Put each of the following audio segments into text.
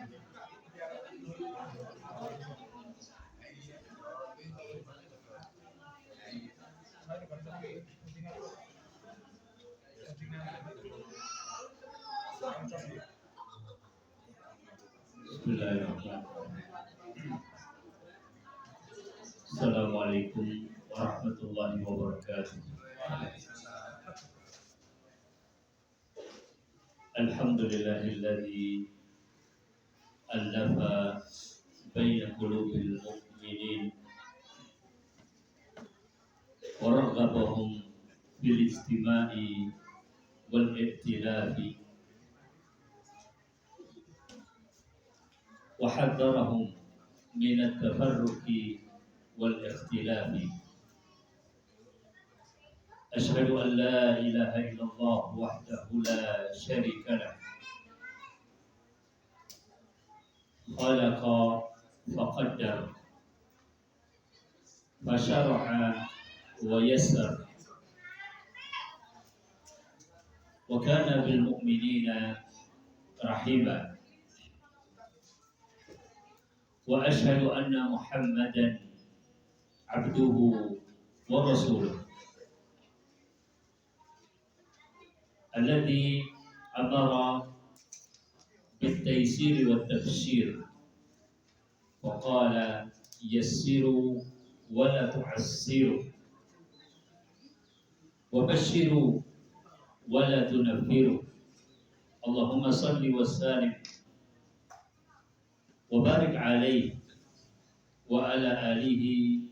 Bismillahirrahmanirrahim. Assalamualaikum warahmatullahi wabarakatuh. Alhamdulillahilladzi allafa baina qulubil mu'minin wa raghabahum bil istima'i wal i'tilafi wa haddharahum min at-tafarruqi wal ikhtilafi. Asyhadu an la ilaha illallah wahdahu la syarika lah, khalaqa faqaddar wa syara'a wa yassar wa kana bil mu'minina rahima. Wa asyhadu anna Muhammadan abduhu wa rasuluh alladhi amara bit-taysir wa at-tabshir wa qala yassiru wa la tu'assiru wa bashiru wa la tunaffiru. Allahumma salli wa sallim wa barik alaihi wa ala alihi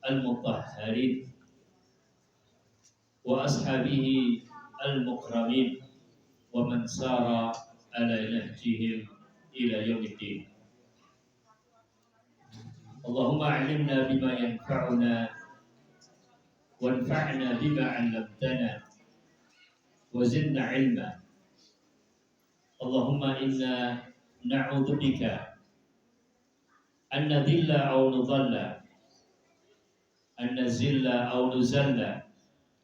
al-mutahharin wa ashabihi al-mukramin wa man sara ala nahjihim ila yaumiddin. Allahumma a'limna bima yanfa'una wanfa'na bima 'allamtana wa zidna 'ilma. Allahumma inna na'udzu bika an nadilla aw nudalla, an nazilla aw nuzalla,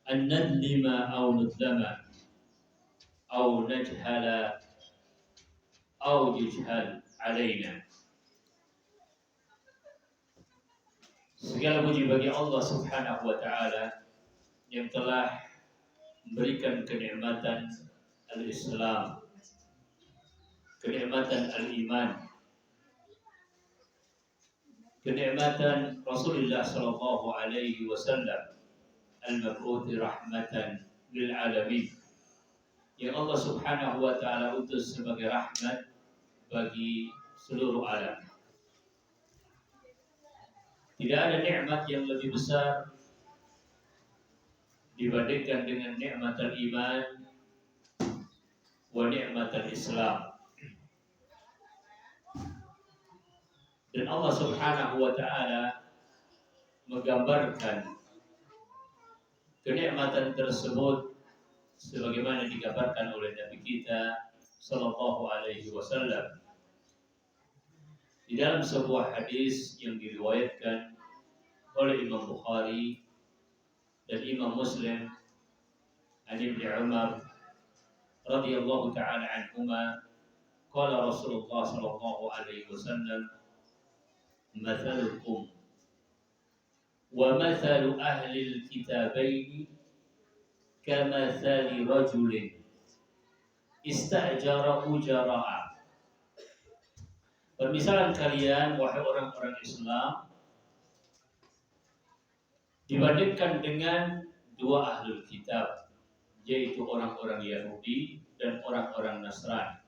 an nadlima aw nudlama, aw najhala aw yujhal alaina. Segala puji bagi Allah Subhanahu wa taala yang telah memberikan kenikmatan al-Islam, kenikmatan al-iman, kenikmatan Rasulullah sallallahu alaihi wasallam al-mab'uth rahmatan lil alamin, yang Allah Subhanahu wa taala utus sebagai rahmat bagi seluruh alam. Tidak ada nikmat yang lebih besar dibandingkan dengan nikmat al-iman wa nikmat al-Islam. Dan Allah Subhanahu wa taala menggambarkan kenikmatan tersebut sebagaimana digambarkan oleh Nabi kita sallallahu alaihi wasallam di dalam sebuah hadis yang diriwayatkan oleh Imam Bukhari dan Imam Muslim an Ibnu Umar radhiyallahu ta'ala anhuma, qala Rasulullah sallallahu alaihi wasallam, mathalukum wa mathalu ahli al-kitabaini kamathali rajulin istajara ujara'a. Permisalan kalian, wahai orang-orang Islam, dibandingkan dengan dua ahlul kitab, yaitu orang-orang Yahudi dan orang-orang Nasrani,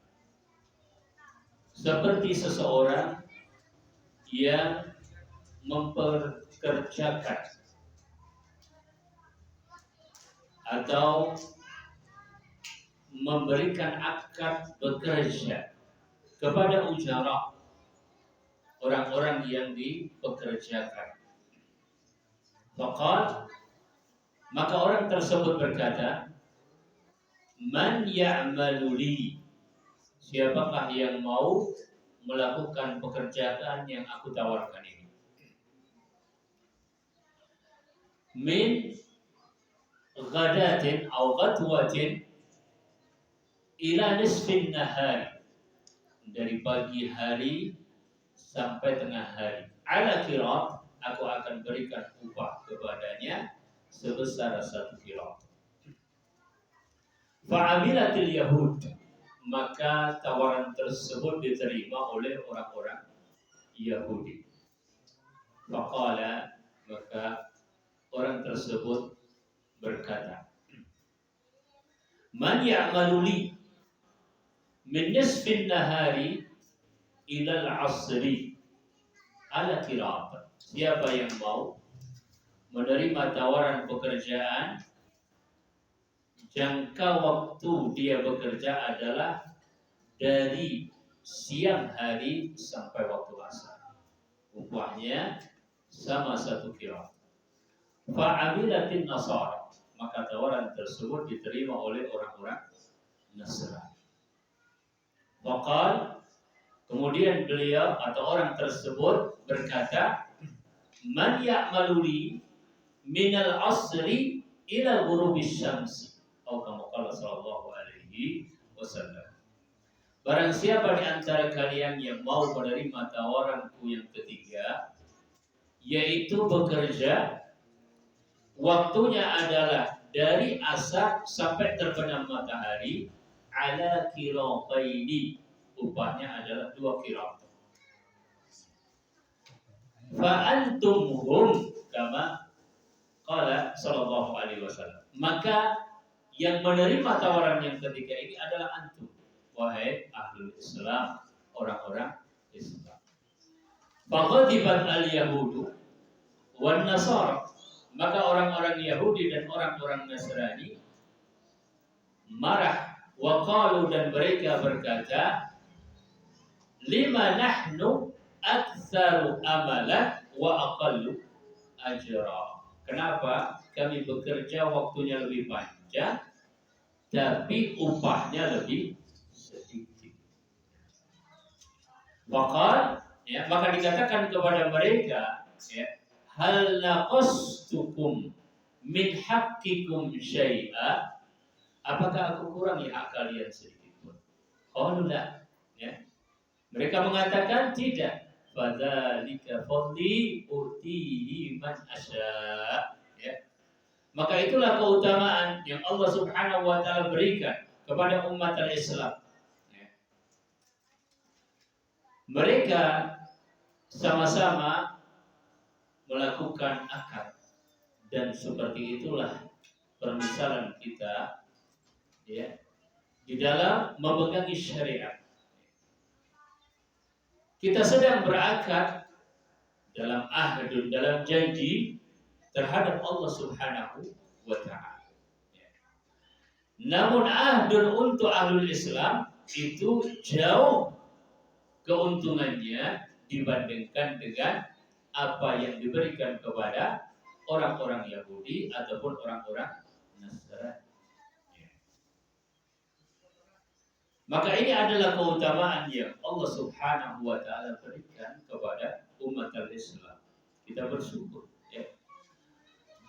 seperti seseorang yang memperkerjakan atau memberikan akad bekerja kepada ujara, orang-orang yang dipekerjakan. Maka orang tersebut berkata, man ya'malu li, siapakah yang mau melakukan pekerjaan yang aku tawarkan ini, min ghadatin aw ghadwatin ila nisfin nahari, dari pagi hari sampai tengah hari. Ala qirat, aku akan berikan upah kepadanya sebesar 1 qirat. Fa'amilatil Yahud, maka tawaran tersebut diterima oleh orang-orang Yahudi. Faqala, maka orang tersebut berkata, Man ya'malu li min nisfin nahari ilal asri ala qirat. Siapa yang mau menerima tawaran pekerjaan, jangka waktu dia bekerja adalah dari siang hari sampai waktu asar. Upahnya sama 1 qirat. Fa'amilatin nasara, maka tawaran tersebut diterima oleh orang-orang Nasrani. Maka kemudian beliau atau orang tersebut berkata, Man ya'maluli minal asri ila ghurubis syamsi, atau kama qala sallallahu alaihi wasallam. Barang siapa di antara kalian yang mau menerima tawaranku yang ketiga, yaitu bekerja waktunya adalah dari asar sampai terbenam matahari, ala qirataini, upahnya adalah 2 qirat. Fa antumhum kama qala sallallahu alaihi wasallam. Maka yang menerima tawaran yang ketiga ini adalah antum, wahai ahlul Islam, orang-orang Islam. Faghadibat al-yahudu wan nasara, maka orang-orang Yahudi dan orang-orang Nasrani marah. Wa qalu, dan mereka berkata, lima nahnu aktsaru amalan wa aqallu ajra. Kenapa kami bekerja waktunya lebih panjang tapi upahnya lebih sedikit? Maka dikatakan kepada mereka, hal naqastukum min haqqikum syai'a, apakah aku kurangi hak kalian sedikit pun? Qalu la, mereka mengatakan tidak. Fadzalika fadli utihi man asya. Maka itulah keutamaan yang Allah Subhanahu wa taala berikan kepada umat al-Islam. Mereka sama-sama melakukan akad, dan seperti itulah permisalan kita di dalam memegangi syariat. Kita sedang berakad dalam ahdun, dalam janji terhadap Allah Subhanahu wa ta'ala. Namun ahdun untuk ahlul Islam itu jauh keuntungannya dibandingkan dengan apa yang diberikan kepada orang-orang Yahudi ataupun orang-orang Nasrani. Maka ini adalah keutamaan yang Allah Subhanahu wa ta'ala berikan kepada umat al-Islam. Kita bersyukur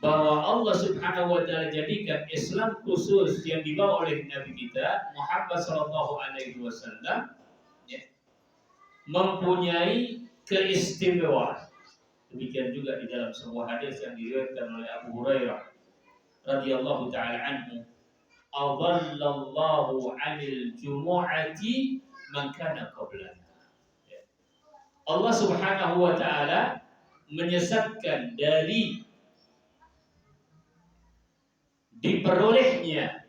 bahwa Allah Subhanahu wa ta'ala jadikan Islam khusus yang dibawa oleh Nabi kita Muhammad sallallahu alaihi wasallam mempunyai keistimewaan. Demikian juga di dalam sebuah hadis yang diriwayatkan oleh Abu Hurairah radhiyallahu taala anhu, adallallahu 'anil jumu'ati man kana qablana. Allah Subhanahu wa taala menyesatkan dari diperolehnya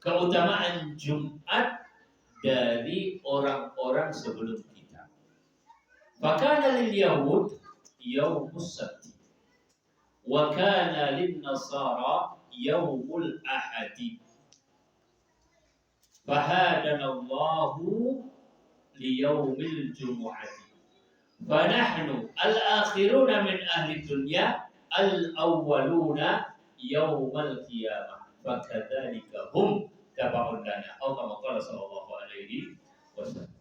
keutamaan Jumat dari orang-orang sebelum kita. Fakana lil yahud yaumus sabti wa kana lin nasara yaumul ahadi. Fahadanallahu liyaumil jumu'ati. Fanahnu al-akhiruna min ahli dunya al-awwaluna yaumal qiyamah. Fakadzalika hum tabaun lana. Atau kama qala sallallahu alaihi wasallam.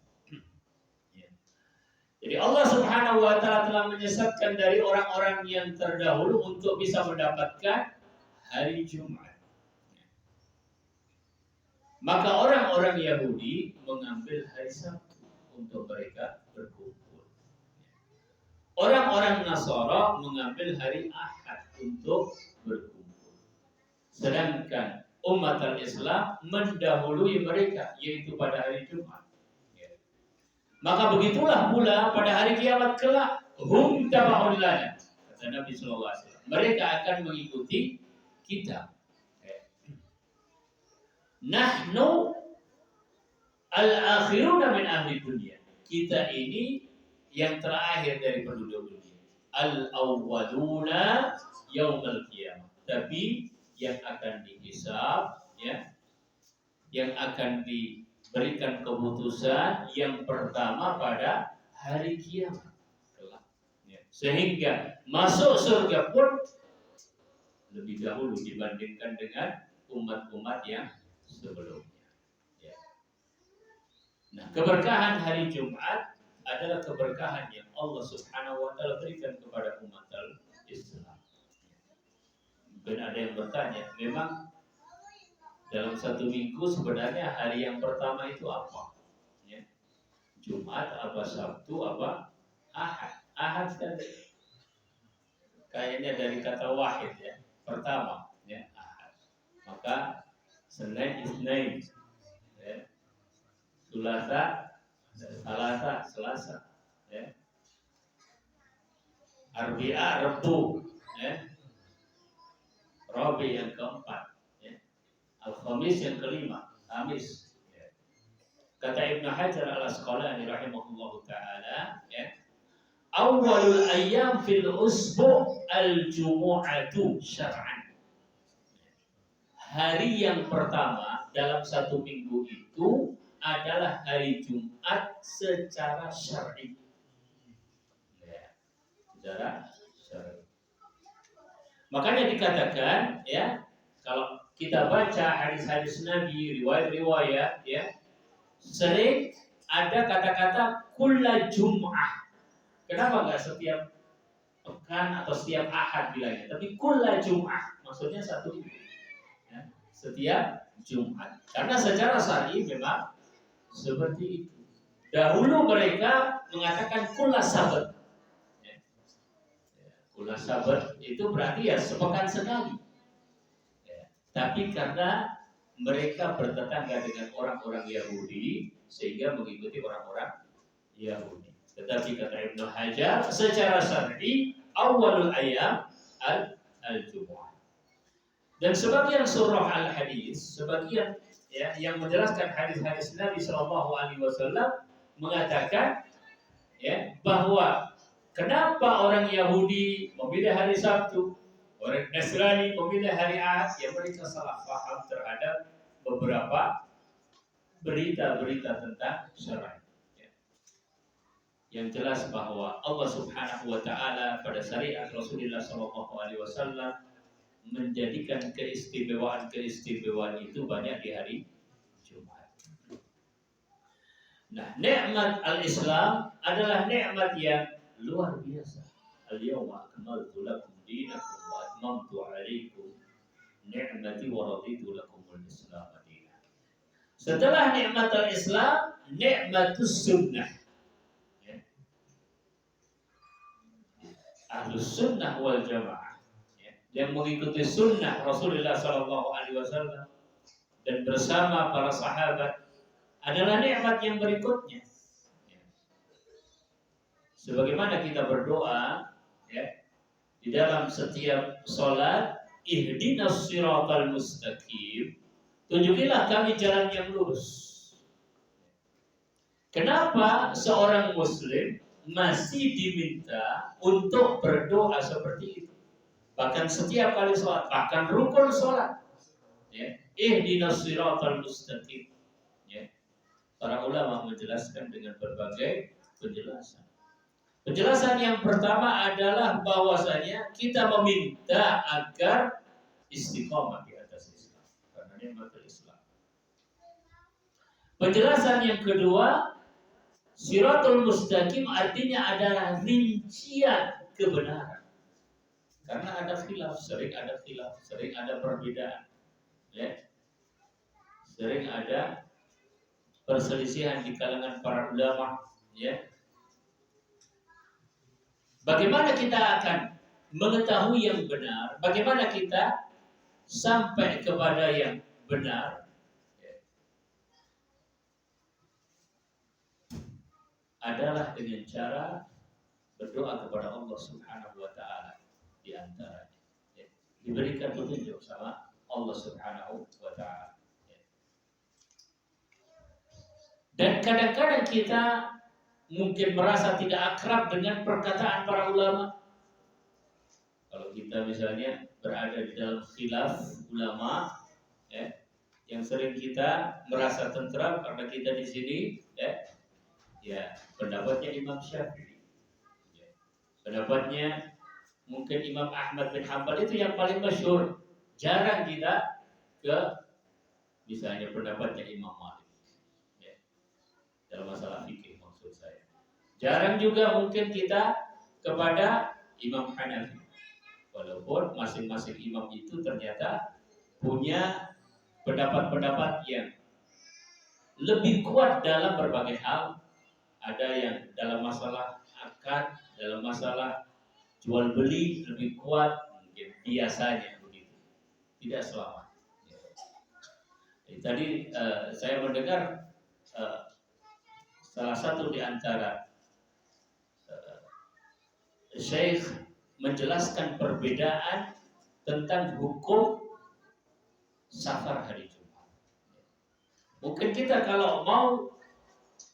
Jadi Allah Subhanahu wa taala telah menyesatkan dari orang-orang yang terdahulu untuk bisa mendapatkan hari Jumat. Maka orang-orang Yahudi mengambil hari Sabtu untuk mereka berkumpul. Orang-orang Nasara mengambil hari Ahad untuk berkumpul. Sedangkan umat Islam mendahului mereka, yaitu pada hari Jumat. Maka begitulah pula pada hari kiamat kelak, hum taba'un lana, kata Nabi sallallahu alaihi wasallam. Mereka akan mengikuti kita. Nahnu al-akhiruna min ahli dunia. Kita ini yang terakhir dari penduduk dunia. Al-awwaluna yaumal qiyamah. Tapi yang akan dihisab, ya, yang akan diberikan keputusan yang pertama pada hari kiamat. Sehingga masuk surga pun lebih dahulu dibandingkan dengan umat-umat yang sebelumnya. Ya. Nah, keberkahan hari Jumat adalah keberkahan yang Allah Subhanahu wa taala berikan kepada umat Islam. Mungkin ada yang bertanya, memang dalam satu minggu sebenarnya hari yang pertama itu apa? Ya. Jumat, apa Sabtu, apa Ahad? Ahad kan kayaknya dari kata wahid, ya, pertama, ya, Ahad. Maka Senin, Isnin, ya, Selasa, Selasa, ya, Arbi'a, Rebu, ya, Rabi yang keempat, ya, Al-Khamis yang kelima, Kamis. Ya. Kata Ibnu Hajar al-Asqalani rahimahullahu taala, ya, awalul ayyam fil usbu' al-jumu'atu syar'an. Hari yang pertama dalam satu minggu itu adalah hari Jumat secara syar'i. Ya, secara syar'i. Makanya dikatakan, ya, kalau kita baca hadis-hadis Nabi, riwayat-riwayat, ya, sering ada kata-kata kulla Jum'ah. Kenapa nggak setiap pekan atau setiap Ahad bilangnya, tapi kulla Jum'ah, maksudnya satu minggu, ya, setiap Jumat. Karena secara syar'i memang seperti itu. Dahulu mereka mengatakan kulla Sabat. Ya. Kulla Sabat itu berarti ya sepekan sekali. Ya. Tapi karena mereka bertetangga dengan orang-orang Yahudi, sehingga mengikuti orang-orang Yahudi. Tetapi kata Ibnu Hajar, secara syar'i awalul ayyam al-jumu'ah. Dan sebagian surah al-hadis, sebagian, ya, yang menjelaskan hadis-hadis Nabi Shallallahu Alaihi Wasallam mengatakan, ya, bahwa kenapa orang Yahudi memilih hari Sabtu, orang Nasrani memilih hari Ahad, ya mereka salah paham terhadap beberapa berita-berita tentang syariat. Yang jelas bahwa Allah Subhanahu wa taala pada syariat Rasulullah sallallahu alaihi wasallam menjadikan keistimewaan itu banyak di hari Jumat. Nah, nikmat al-Islam adalah nikmat yang luar biasa. Al-yawma akmaltu lakum dinakum wa atmamtu 'alaikum ni'mati wa raditu lakumul Islam dinan. Setelah nikmat al-Islam, nikmatus sunnah. Ahlus sunnah wal jamaah, ya, yang mengikuti sunnah Rasulullah Sallallahu Alaihi Wasallam dan bersama para sahabat adalah nikmat yang berikutnya. Ya. Sebagaimana kita berdoa, ya, di dalam setiap sholat, ihdinas siratal mustaqim, tunjukilah kami jalan yang lurus. Kenapa seorang Muslim masih diminta untuk berdoa seperti itu? Bahkan setiap kali sholat, bahkan rukun sholat, ya, ihdinas siratal mustaqim, ya. Para ulama menjelaskan dengan berbagai penjelasan. Penjelasan yang pertama adalah bahwasanya kita meminta agar istiqomah di atas Islam, karena nikmat Islam. Penjelasan yang kedua, Siratul mustaqim artinya adalah rincian kebenaran. Karena ada khilaf, sering ada perbedaan. Ya. sering ada perselisihan di kalangan para ulama, ya. Bagaimana kita akan mengetahui yang benar? Bagaimana kita sampai kepada yang benar? Adalah dengan cara berdoa kepada Allah Subhanahu wa taala di antaranya. Ya. Diberikan petunjuk sama Allah Subhanahu wa taala. Ya. Dan kadang-kadang kita mungkin merasa tidak akrab dengan perkataan para ulama. Kalau kita misalnya berada di dalam khilaf ulama, ya, yang sering kita merasa tentram karena kita di sini, ya pendapatnya Imam Syafi'i, ya, pendapatnya mungkin Imam Ahmad bin Hanbal itu yang paling masyhur. Jarang kita ke misalnya pendapatnya Imam Malik, ya, dalam masalah fikih maksud saya. Jarang juga mungkin kita kepada Imam Hanafi. Walaupun masing-masing imam itu ternyata punya pendapat-pendapat yang lebih kuat dalam berbagai hal. Ada yang dalam masalah akad, dalam masalah jual beli lebih kuat, mungkin biasanya begitu. Tidak selama. Tadi saya mendengar salah satu di antara Syekh menjelaskan perbedaan tentang hukum safar hari Jumat. Mungkin kita kalau mau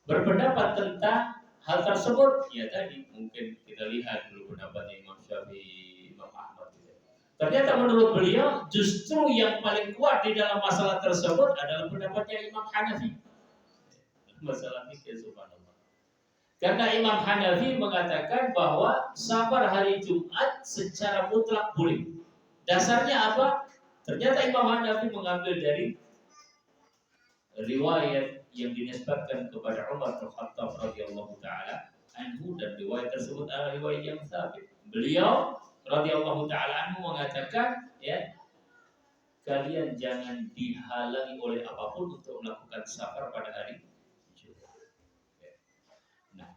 berpendapat tentang hal tersebut, ya tadi mungkin kita lihat dulu pendapatnya Imam Syafi'i, Imam Ahmad. Ternyata menurut beliau justru yang paling kuat di dalam masalah tersebut adalah pendapatnya Imam Hanafi. Masalah fikih, subhanallah. Karena Imam Hanafi mengatakan bahwa safar hari Jumat secara mutlak boleh. Dasarnya apa? Ternyata Imam Hanafi mengambil dari riwayat yang dinisbatkan kepada Umar bin Khattab radhiyallahu taala anhu, dan riwayat tersebut adalah riwayat yang sabit. Beliau radhiyallahu taala anhu mengatakan, ya, kalian jangan dihalangi oleh apapun untuk melakukan safar pada hari Jumat. Nah,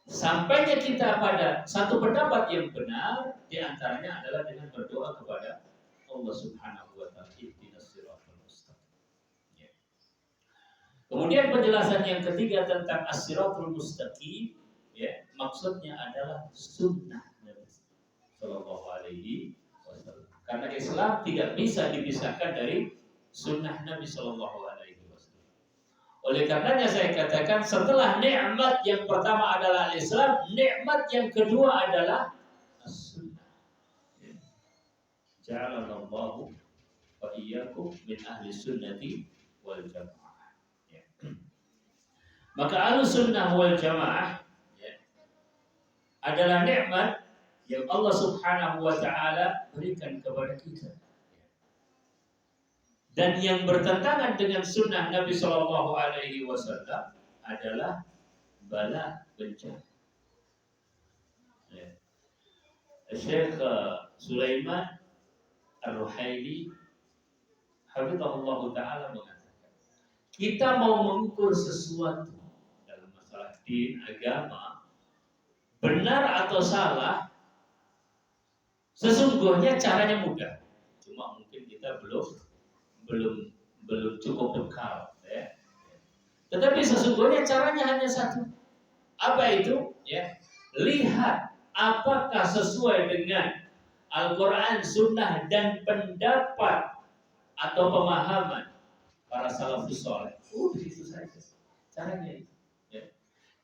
sampainya kita pada satu pendapat yang benar di antaranya adalah dengan berdoa kepada Allah Subhanahu wa taala, ihdinas siratal mustaqim. Ya. Kemudian penjelasan yang ketiga tentang as-siratul mustaqim, ya, maksudnya adalah sunnah Nabi sallallahu alaihi wasallam. Karena Islam tidak bisa dipisahkan dari sunnah Nabi sallallahu alaihi wasallam. Oleh karenanya saya katakan setelah nikmat yang pertama adalah Islam, nikmat yang kedua adalah as-sunnah. Ja'alallahu wa iyyakum min ahli sunnati wal jamaah. Ya. Maka ahli sunnah wal jamaah, ya, adalah nikmat yang Allah Subhanahu wa taala berikan kepada kita. Dan yang bertentangan dengan sunnah Nabi Shallallahu Alaihi Wasallam adalah bala bencana. Ya. Syekh Sulaiman Ar-Ruhaili hafizahullah taala mengatakan, kita mau mengukur sesuatu dalam masalah din, agama, benar atau salah, sesungguhnya caranya mudah. Cuma mungkin kita belum cukup bekal, ya. Tetapi sesungguhnya caranya hanya satu. Apa itu? Ya, lihat apakah sesuai dengan Al-Quran, Sunnah, dan pendapat atau pemahaman para salafus saleh. Begitu saja caranya itu. Ya.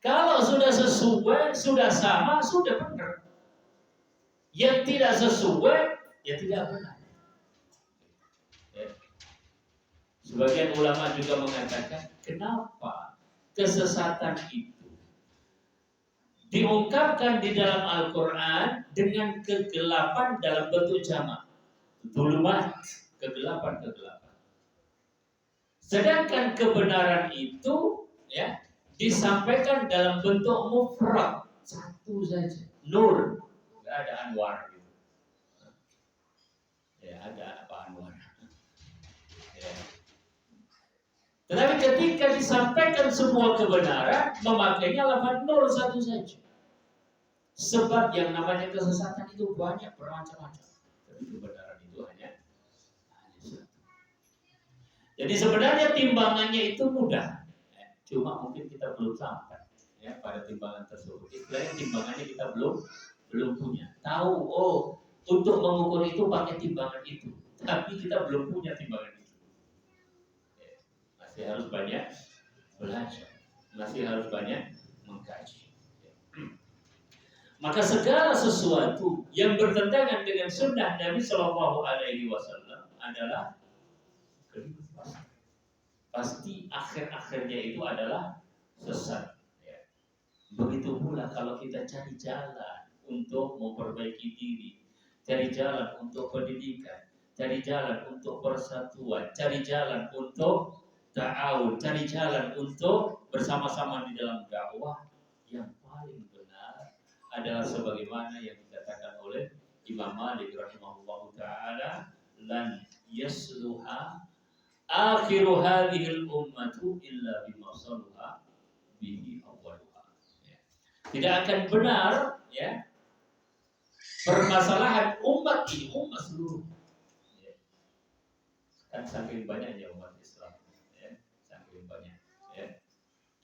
Kalau sudah sesuai, sudah sama, sudah benar. Yang tidak sesuai, ya tidak benar. Ya. Sebagian ulama juga mengatakan, kenapa kesesatan itu diungkapkan di dalam Al-Quran dengan kegelapan dalam bentuk jamak, zulumat, kegelapan. Sedangkan kebenaran itu, ya, disampaikan dalam bentuk mufrad, satu saja, nur, nggak ada anwar gitu. Ya, ada apa anwar? Ya. Tetapi ketika disampaikan semua kebenaran, memakainya lafaz nur satu saja. Sebab yang namanya kesesatan itu banyak bermacam-macam. Tapi kebenaran itu hanya satu. Jadi sebenarnya timbangannya itu mudah. Cuma mungkin kita belum sampai pada timbangan tersebut. Istilahnya timbangannya kita belum punya. Tahu, untuk mengukur itu pakai timbangan itu. Tapi kita belum punya timbangan itu. Masih harus banyak belajar, masih harus banyak mengkaji. Maka segala sesuatu yang bertentangan dengan sunnah Nabi Shallallahu Alaihi Wasallam adalah pasti akhir-akhirnya itu adalah sesat. Begitu pula kalau kita cari jalan untuk memperbaiki diri, cari jalan untuk pendidikan, cari jalan untuk persatuan, cari jalan untuk ta'awun, cari jalan untuk bersama-sama di dalam dakwah, yang paling benar adalah sebagaimana yang dikatakan oleh Imam Malik rahimahullah ta'ala, lan yasluha akhiru hadhil ummatu illa bima saluha bihi awwaluha. Tidak akan benar permasalahan umat ini, umat seluruh. Kan saking banyaknya umat Islam.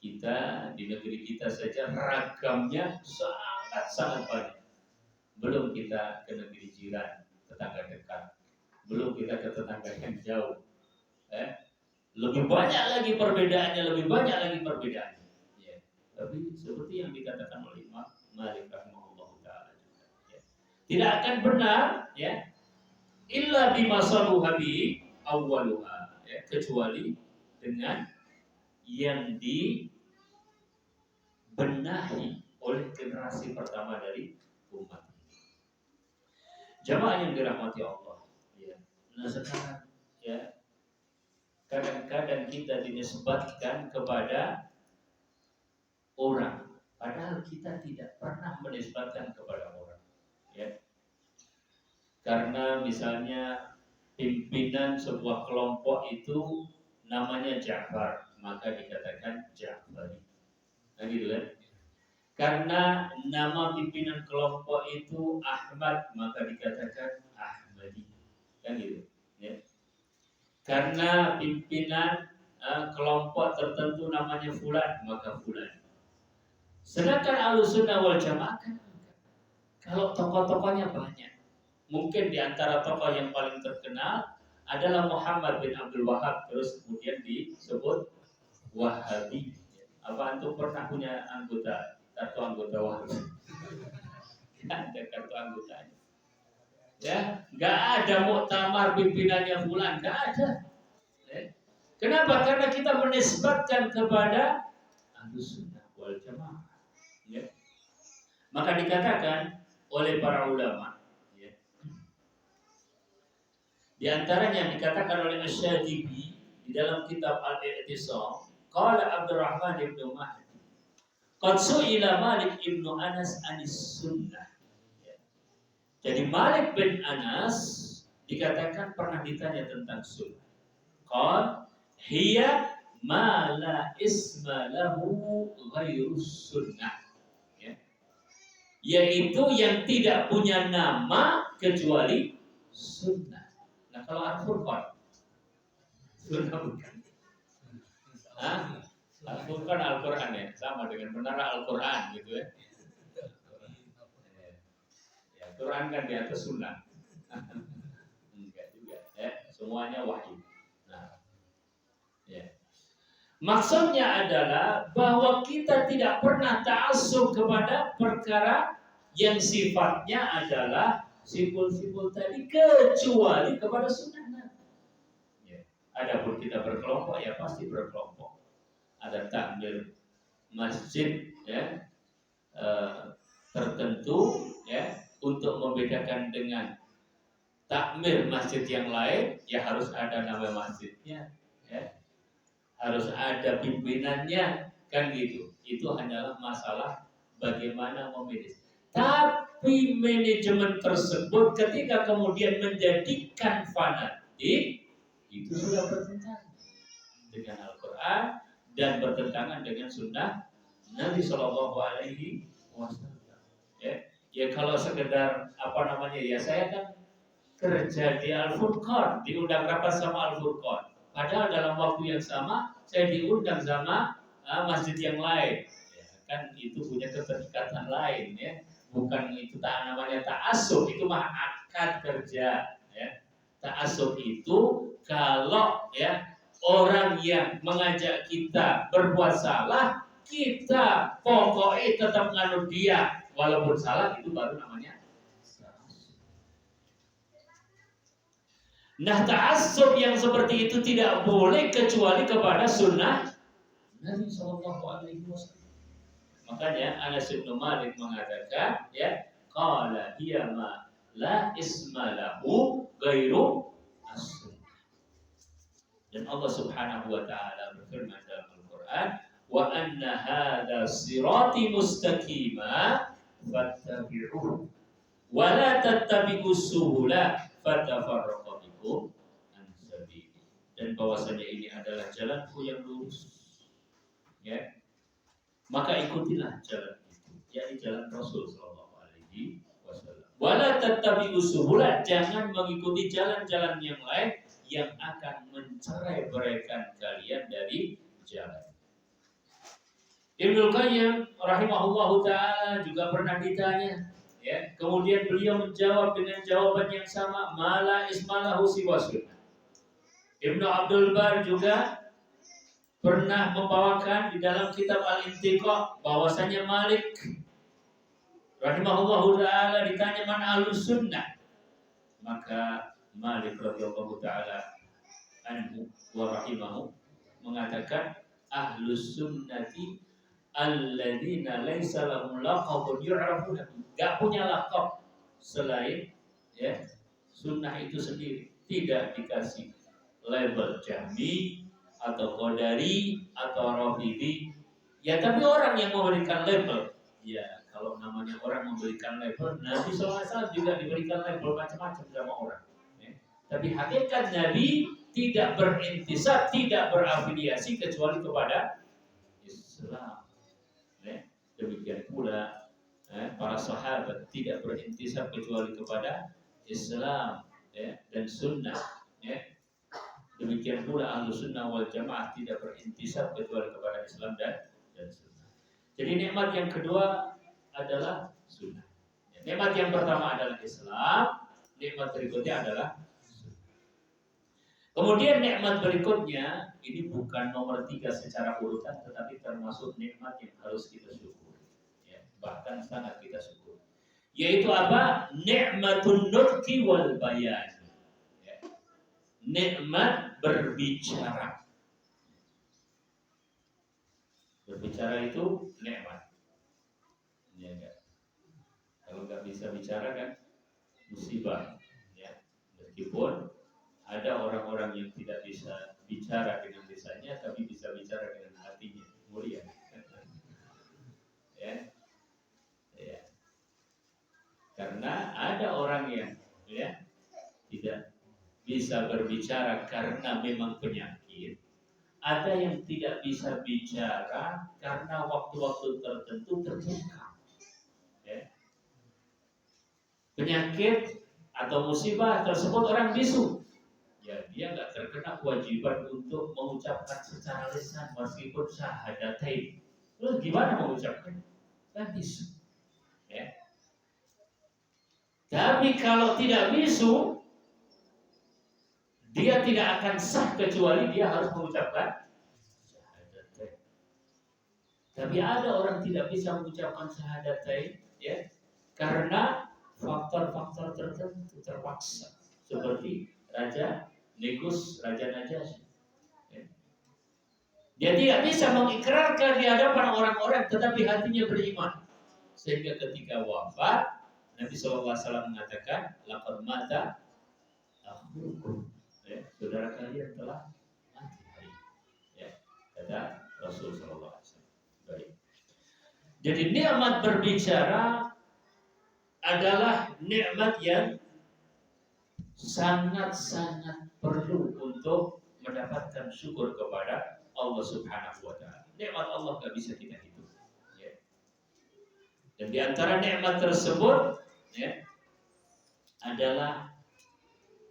Kita di negeri kita saja ragamnya sangat banyak. Belum kita ke negeri jiran, tetangga dekat. Belum kita ke tetangga yang jauh. Lebih banyak lagi perbedaannya. Tapi seperti yang dikatakan oleh Imam Malik rahimahullah ta'ala, tidak akan benar illa bima saluha bi awwaluha, kecuali dengan yang dibenahi oleh generasi pertama dari umat. Jamaah yang dirahmati Allah. Nah sekarang kadang-kadang kita dinisbatkan kepada orang, padahal kita tidak pernah menisbatkan kepada orang. Karena misalnya pimpinan sebuah kelompok itu namanya Ja'far, maka dikatakan Ja'fari. Nah gitu kan? Karena nama pimpinan kelompok itu Ahmad, maka dikatakan Ahmadi. Kan gitu. Karena pimpinan kelompok tertentu namanya Fulan, maka Fulan. Sedangkan Ahlussunnah wal Jamaah kan kalau tokoh-tokohnya banyak. Mungkin di antara tokoh yang paling terkenal adalah Muhammad bin Abdul Wahab, terus kemudian disebut Wahabi. Apa antum pernah punya kartu anggota Wahabi? Ada kartu anggotanya. Nggak ada muktamar pimpinannya Fulan, nggak ada. Kenapa? Karena kita menisbatkan kepada Ahlussunnah wal Jamaah. Maka dikatakan oleh para ulama, di antaranya dikatakan oleh Asy-Syatibi di dalam kitab Al-I'tisam, qala Abdurrahman bin Mahdi, qad su'ila Malik bin Anas anis sunnah. Jadi Malik bin Anas dikatakan pernah ditanya tentang sunnah. Qal hiya ma la isma lahu ghairus sunnah. Yaitu yang tidak punya nama kecuali sunnah. Nah kalau Al-Furqan, sunnah bukan? Al-Furqan Al-Quran sama dengan menara Al-Quran gitu ya. Quran kan di atas sunnah. Enggak juga semuanya wahyu. Nah, maksudnya adalah bahwa kita tidak pernah ta'assub kepada perkara yang sifatnya adalah simpul-simpul tadi, kecuali kepada sunnah. Adapun kita berkelompok, pasti berkelompok. Ada takmir masjid tertentu untuk membedakan dengan takmir masjid yang lain, harus ada nama masjidnya, harus ada pimpinannya, kan gitu. Itu hanyalah masalah bagaimana memilih. Tapi manajemen tersebut ketika kemudian menjadikan fanatik, itu sudah bertentangan dengan Al-Quran Al-Quran dan bertentangan dengan sunnah Nabi Shallallahu Alaihi Wasallam. Ya kalau sekedar ya saya kan kerja di Al-Furqan, diundang rapat sama Al-Furqan. Padahal dalam waktu yang sama saya diundang sama masjid yang lain. Ya, kan itu punya keterikatan lain ya. Bukan itu namanya ta'assub, itu mah akad kerja ya. Ta'assub itu kalau ya orang yang mengajak kita berbuat salah, kita pokoknya tetap nganut dia walaupun salah, itu baru namanya. Nah, ta'assub yang seperti itu tidak boleh kecuali kepada sunnah Nabi Shallallahu Alaihi Wasallam. Makanya Anas bin Malik mengatakan, ya, qala hiya ma la isma lahu ghairu as-sunnah. Dan Allah Subhanahu wa taala berfirman dalam Al-Qur'an, wa anna hadza sirati mustaqima fattabi'uhu wa la tattabi'us subula fatafarraqu bikum an sabili. Dan bahwasanya ini adalah jalanku yang lurus. Ya. Maka ikutilah jalan itu, yakni jalan Rasul sallallahu alaihi wasallam. Wa la tattabi'us subula, jangan mengikuti jalan-jalan yang lain yang akan mencerai-beraikan kalian dari jalan. Ibnu Qayyim rahimahullahu taala juga pernah ditanya, ya, kemudian beliau menjawab dengan jawaban yang sama, mala ismalahu siwasun. Ibnu Abdul Bar juga pernah membawakan di dalam kitab Al-Intiqa bahwasanya Malik rahimahullahu taala ditanya man ahlus sunnah, maka Malik radhiyallahu taala anhu wa rahimahu mengatakan ahlus sunnati alladzina laisa lahum laqabun yu'rafuna, enggak punya laqab selain ya sunnah itu sendiri, tidak dikasih label Jahmi atau Qadari atau Rafidhi. Ya, tapi orang yang memberikan label, ya kalau namanya orang memberikan label, Nabi SAW juga diberikan label macam-macam sama orang. Ya. Tapi hakikat Nabi tidak berintisab, tidak berafiliasi kecuali kepada Islam. Ya. Demikian pula para sahabat tidak berintisab kecuali kepada Islam ya, dan Sunnah. Ya. Demikian pula ahlu sunnah wal jamaah tidak berintisab kecuali kepada Islam dan sunnah. Jadi nikmat yang kedua adalah sunnah. Nikmat yang pertama adalah Islam, nikmat berikutnya adalah sunnah. Kemudian nikmat berikutnya ini bukan nomor 3 secara urutan, tetapi termasuk nikmat yang harus kita syukuri. Ya, bahkan sangat kita syukuri. Yaitu apa? Nikmatun nutqi wal bayan. Nikmat berbicara. Berbicara itu nikmat. Ya, enggak. Kalau nggak bisa bicara kan musibah. Ya. Meskipun ada orang-orang yang tidak bisa bicara dengan lisannya, tapi bisa bicara dengan hatinya. Mulia. Ya. Ya. Karena ada orang yang ya tidak bisa berbicara karena memang penyakit. Ada yang tidak bisa bicara karena waktu-waktu tertentu terbuka. Ya. Penyakit atau musibah tersebut orang bisu. Ya, dia nggak terkena kewajiban untuk mengucapkan secara lisan meskipun syahadatain. Terus gimana mengucapkan? Kan bisu. Ya. Tapi kalau tidak bisu, dia tidak akan sah kecuali dia harus mengucapkan syahadatain. Tapi ada orang tidak bisa mengucapkan syahadatain ya karena faktor-faktor tertentu terpaksa, seperti Raja Negus, Raja Najasyi. Ya. Dia tidak bisa mengikrarkan di hadapan orang-orang, tetapi hatinya beriman. Sehingga ketika wafat, Nabi SAW mengatakan, laqad mata akhukum. Ya, saudara kalian telah mati. Ya, kata Rasul sallallahu alaihi wasallam. Baik. Jadi nikmat berbicara adalah nikmat yang sangat-sangat perlu untuk mendapatkan syukur kepada Allah Subhanahu wa Ta'ala. Nikmat Allah gak bisa kita hitung. Ya. Dan di antara nikmat tersebut ya, adalah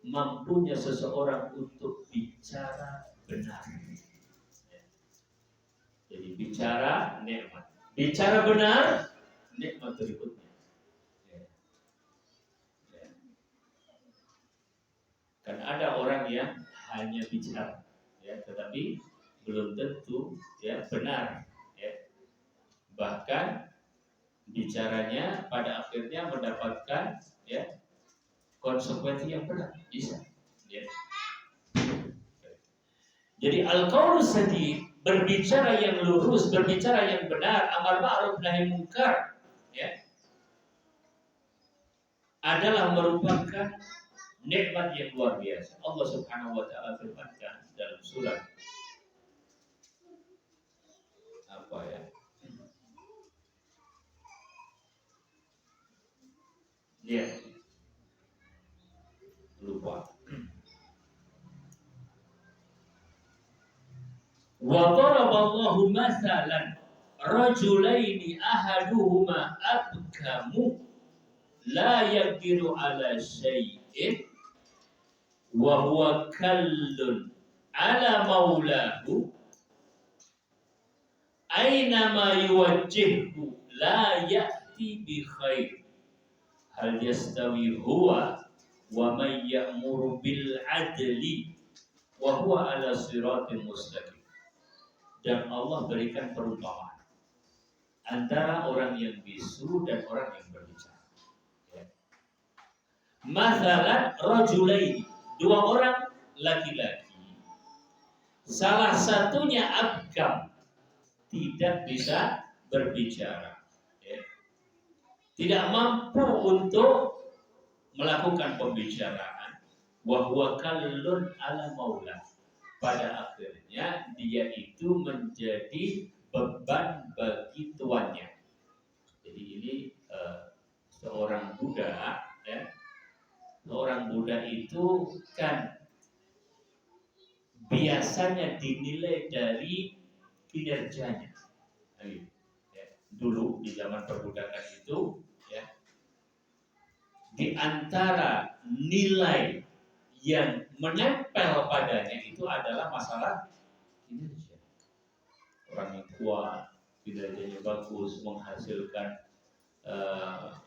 mampunya seseorang untuk bicara benar. Ya. Jadi bicara nikmat. Bicara benar, nikmat berikutnya. Ya. Ya. Kan ada orang yang hanya bicara, ya, tetapi belum tentu ya benar. Ya. Bahkan bicaranya pada akhirnya mendapatkan ya konsekuensi yang benar, bisa. Ya. Jadi al-qaulu sadid, berbicara yang lurus, berbicara yang benar, amar ma'ruf nahi munkar, ya, adalah merupakan nikmat yang luar biasa. Allah Subhanahu wa Ta'ala firmankan dalam surat apa ya? Ya, lupa. Wa daraballahu mathalan rajulaini ahaduhuma abkamu la yaqdiru ala syai'in wa huwa kallun ala maulahu aina ma yuwajjihhu la ya'ti bi khair hal yastawi huwa wa man ya'muru bil adli wa huwa ala siratin mustaqim. Dan Allah berikan perumpamaan antara orang yang bisu dan orang yang berbicara. Ya. Mathalan rajulaini, dua orang laki-laki. Salah satunya abkam, tidak bisa berbicara. Ya. Tidak mampu untuk melakukan pembicaraan. Wa huwa kallun ala maula. Pada akhirnya dia itu menjadi beban bagi tuannya. Jadi ini seorang budak, ya, seorang budak itu kan biasanya dinilai dari kinerjanya. Ya, dulu di zaman perbudakan itu, ya, di antara nilai yang menempel padanya itu adalah masalah kinerja. Orang yang kuat, kinerjanya bagus, menghasilkan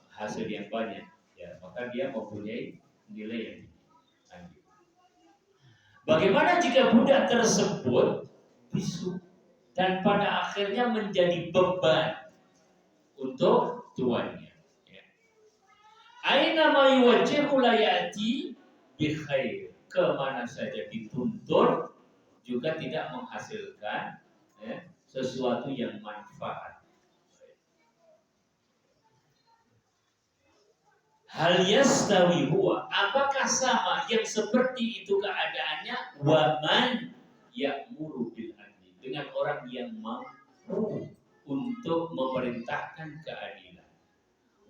hasil yang banyak, ya, maka dia mempunyai nilai yang tinggi. Bagaimana jika budak tersebut bisu dan pada akhirnya menjadi beban untuk tuannya? Ya. Aina ma yuwajjihu la ya'ti bikhair, kemana saja dituntun juga tidak menghasilkan ya, sesuatu yang manfaat. Hal yastawi huwa, apakah sama yang seperti itu keadaannya waman ya'muru bil adli, dengan orang yang mampu untuk memerintahkan keadilan,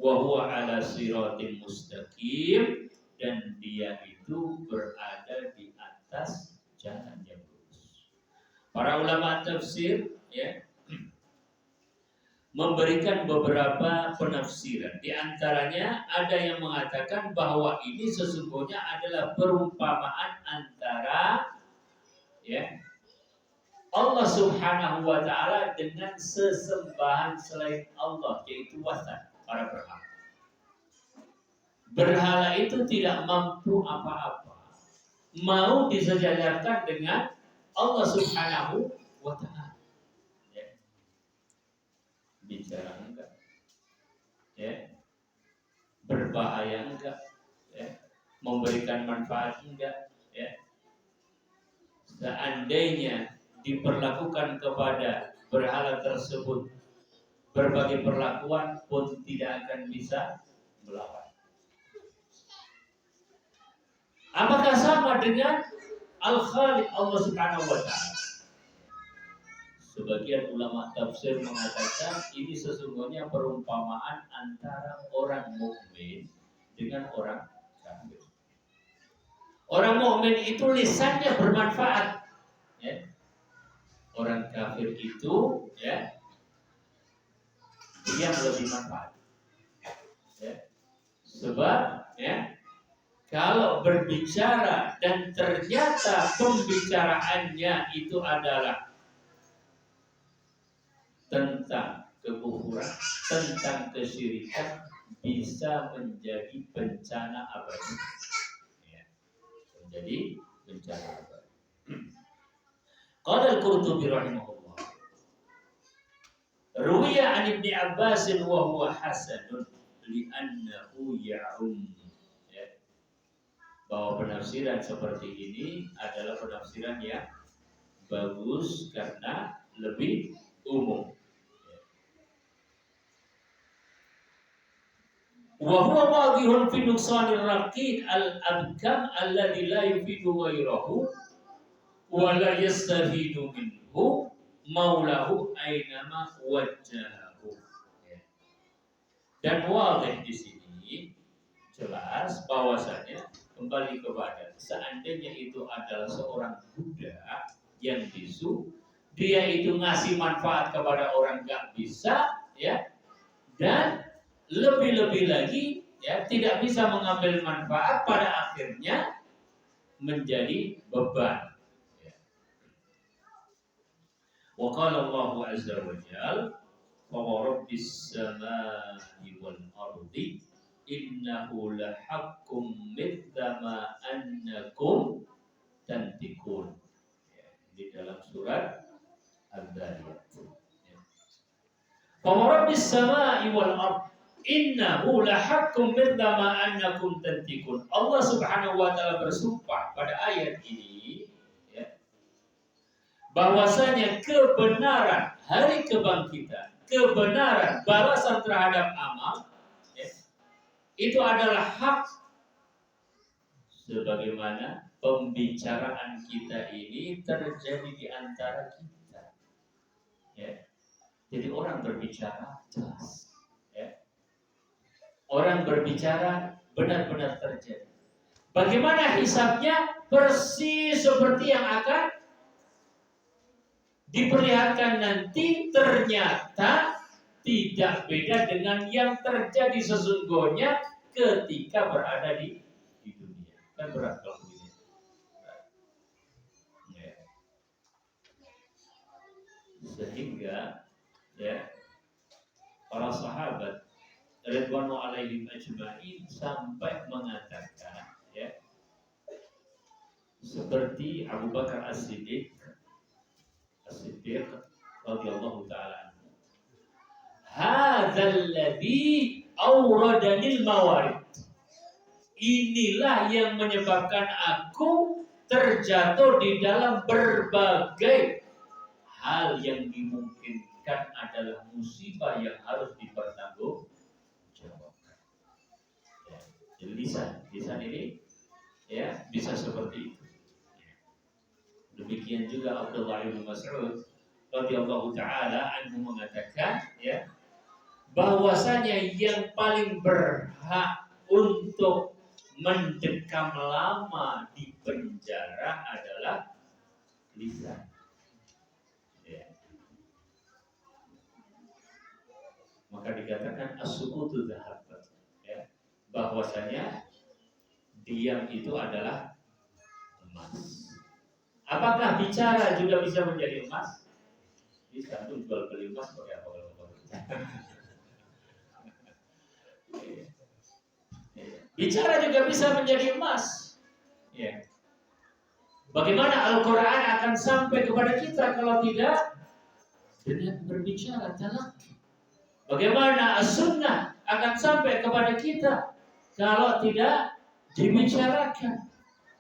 wa huwa ala siratin mustaqim, dan dia itu berada di atas jalan yang lurus. Para ulama tafsir ya memberikan beberapa penafsiran. Di antaranya ada yang mengatakan bahwa ini sesungguhnya adalah perumpamaan antara ya Allah Subhanahu wa Ta'ala dengan sesembahan selain Allah, yaitu wasan, para berhala. Berhala itu tidak mampu apa-apa, mau disejajarkan dengan Allah Subhanahu wa Ta'ala. Ya. Bicara enggak, ya. Berbahaya enggak, ya. Memberikan manfaat enggak, ya. Seandainya diperlakukan kepada berhala tersebut berbagai perlakuan pun tidak akan bisa melawan. Apakah sama dengan Al-Khaliq Allah Subhanahu wa Ta'ala? Sebagian ulama tafsir mengatakan ini sesungguhnya perumpamaan antara orang mukmin dengan orang kafir. Orang mukmin itu lisannya bermanfaat, ya. orang kafir itu ya dia lebih manfaat. Ya. Sebab ya kalau berbicara dan ternyata pembicaraannya itu adalah tentang kekufuran, tentang kesyirikan, bisa menjadi bencana abadi. Ya. Menjadi bencana abadi. Qala al-Qurtubi rahimahullah. Ruwiya an Ibnu Abbas wa huwa hasanun li'annahu ya'um. Bahwa penafsiran seperti ini adalah penafsiran yang bagus karena lebih umum. Wa huwa wadihun fi nuqsanir raqid al-abkam alladhi la yufidu ghayrahu wa la yastafidu minhu maulahu aynama wajjahu. Dan wadih di sini jelas bahwasanya kembali kepada seandainya itu adalah seorang budak yang bisu, dia itu ngasih manfaat kepada orang nggak bisa, ya, dan lebih-lebih lagi, ya, tidak bisa mengambil manfaat, pada akhirnya menjadi beban. Ya. Wa qala Allahu azza wa jalla, "Fa rabbis samaa'i wal ardi innahu lahaqqum mithla ma annakum tantikun." Ya, di dalam surat Al-Dhariyat. Ya. Fa rabbis samaa'i wal ard innahu lahaqqum mithla ma annakum tantikun. Allah Subhanahu wa taala bersumpah pada ayat ini, ya, bahwasanya kebenaran hari kebangkitan, kebenaran balasan terhadap amal, itu adalah hak sebagaimana pembicaraan kita ini terjadi di antara kita. Ya. Jadi orang berbicara jelas. Ya. Orang berbicara benar-benar terjadi. Bagaimana hisabnya? Persis seperti yang akan diperlihatkan nanti, ternyata tidak beda dengan yang terjadi sesungguhnya ketika berada di dunia. Kan berat kalau begini. Ya. Sehingga ya para sahabat radhiyallahu alaihim ajma'in sampai mengatakan, ya, seperti Abu Bakar As-Siddiq radhiyallahu ta'ala, hadzal ladzi awradanil mawarid. Inilah yang menyebabkan aku terjatuh di dalam berbagai hal yang dimungkinkan adalah musibah yang harus dipertanggungjawabkan. Ya, jadi lisan ini, ya, bisa seperti itu. Demikian juga Abdullah bin Mas'ud radhiyallahu ta'ala anhu mengatakan, ya, bahwasanya yang paling berhak untuk mendekam lama di penjara adalah lisan. Ya. Maka dikatakan as-sukutu dzahab, ya, bahwasanya diam itu adalah emas. Apakah bicara juga bisa menjadi emas? Bisa tuh jual beli emas pakai apa kalau bicara juga bisa menjadi emas. Ya. Bagaimana Al-Quran akan sampai kepada kita kalau tidak dengan berbicara talaqi? Bagaimana As-Sunnah akan sampai kepada kita kalau tidak dibicarakan?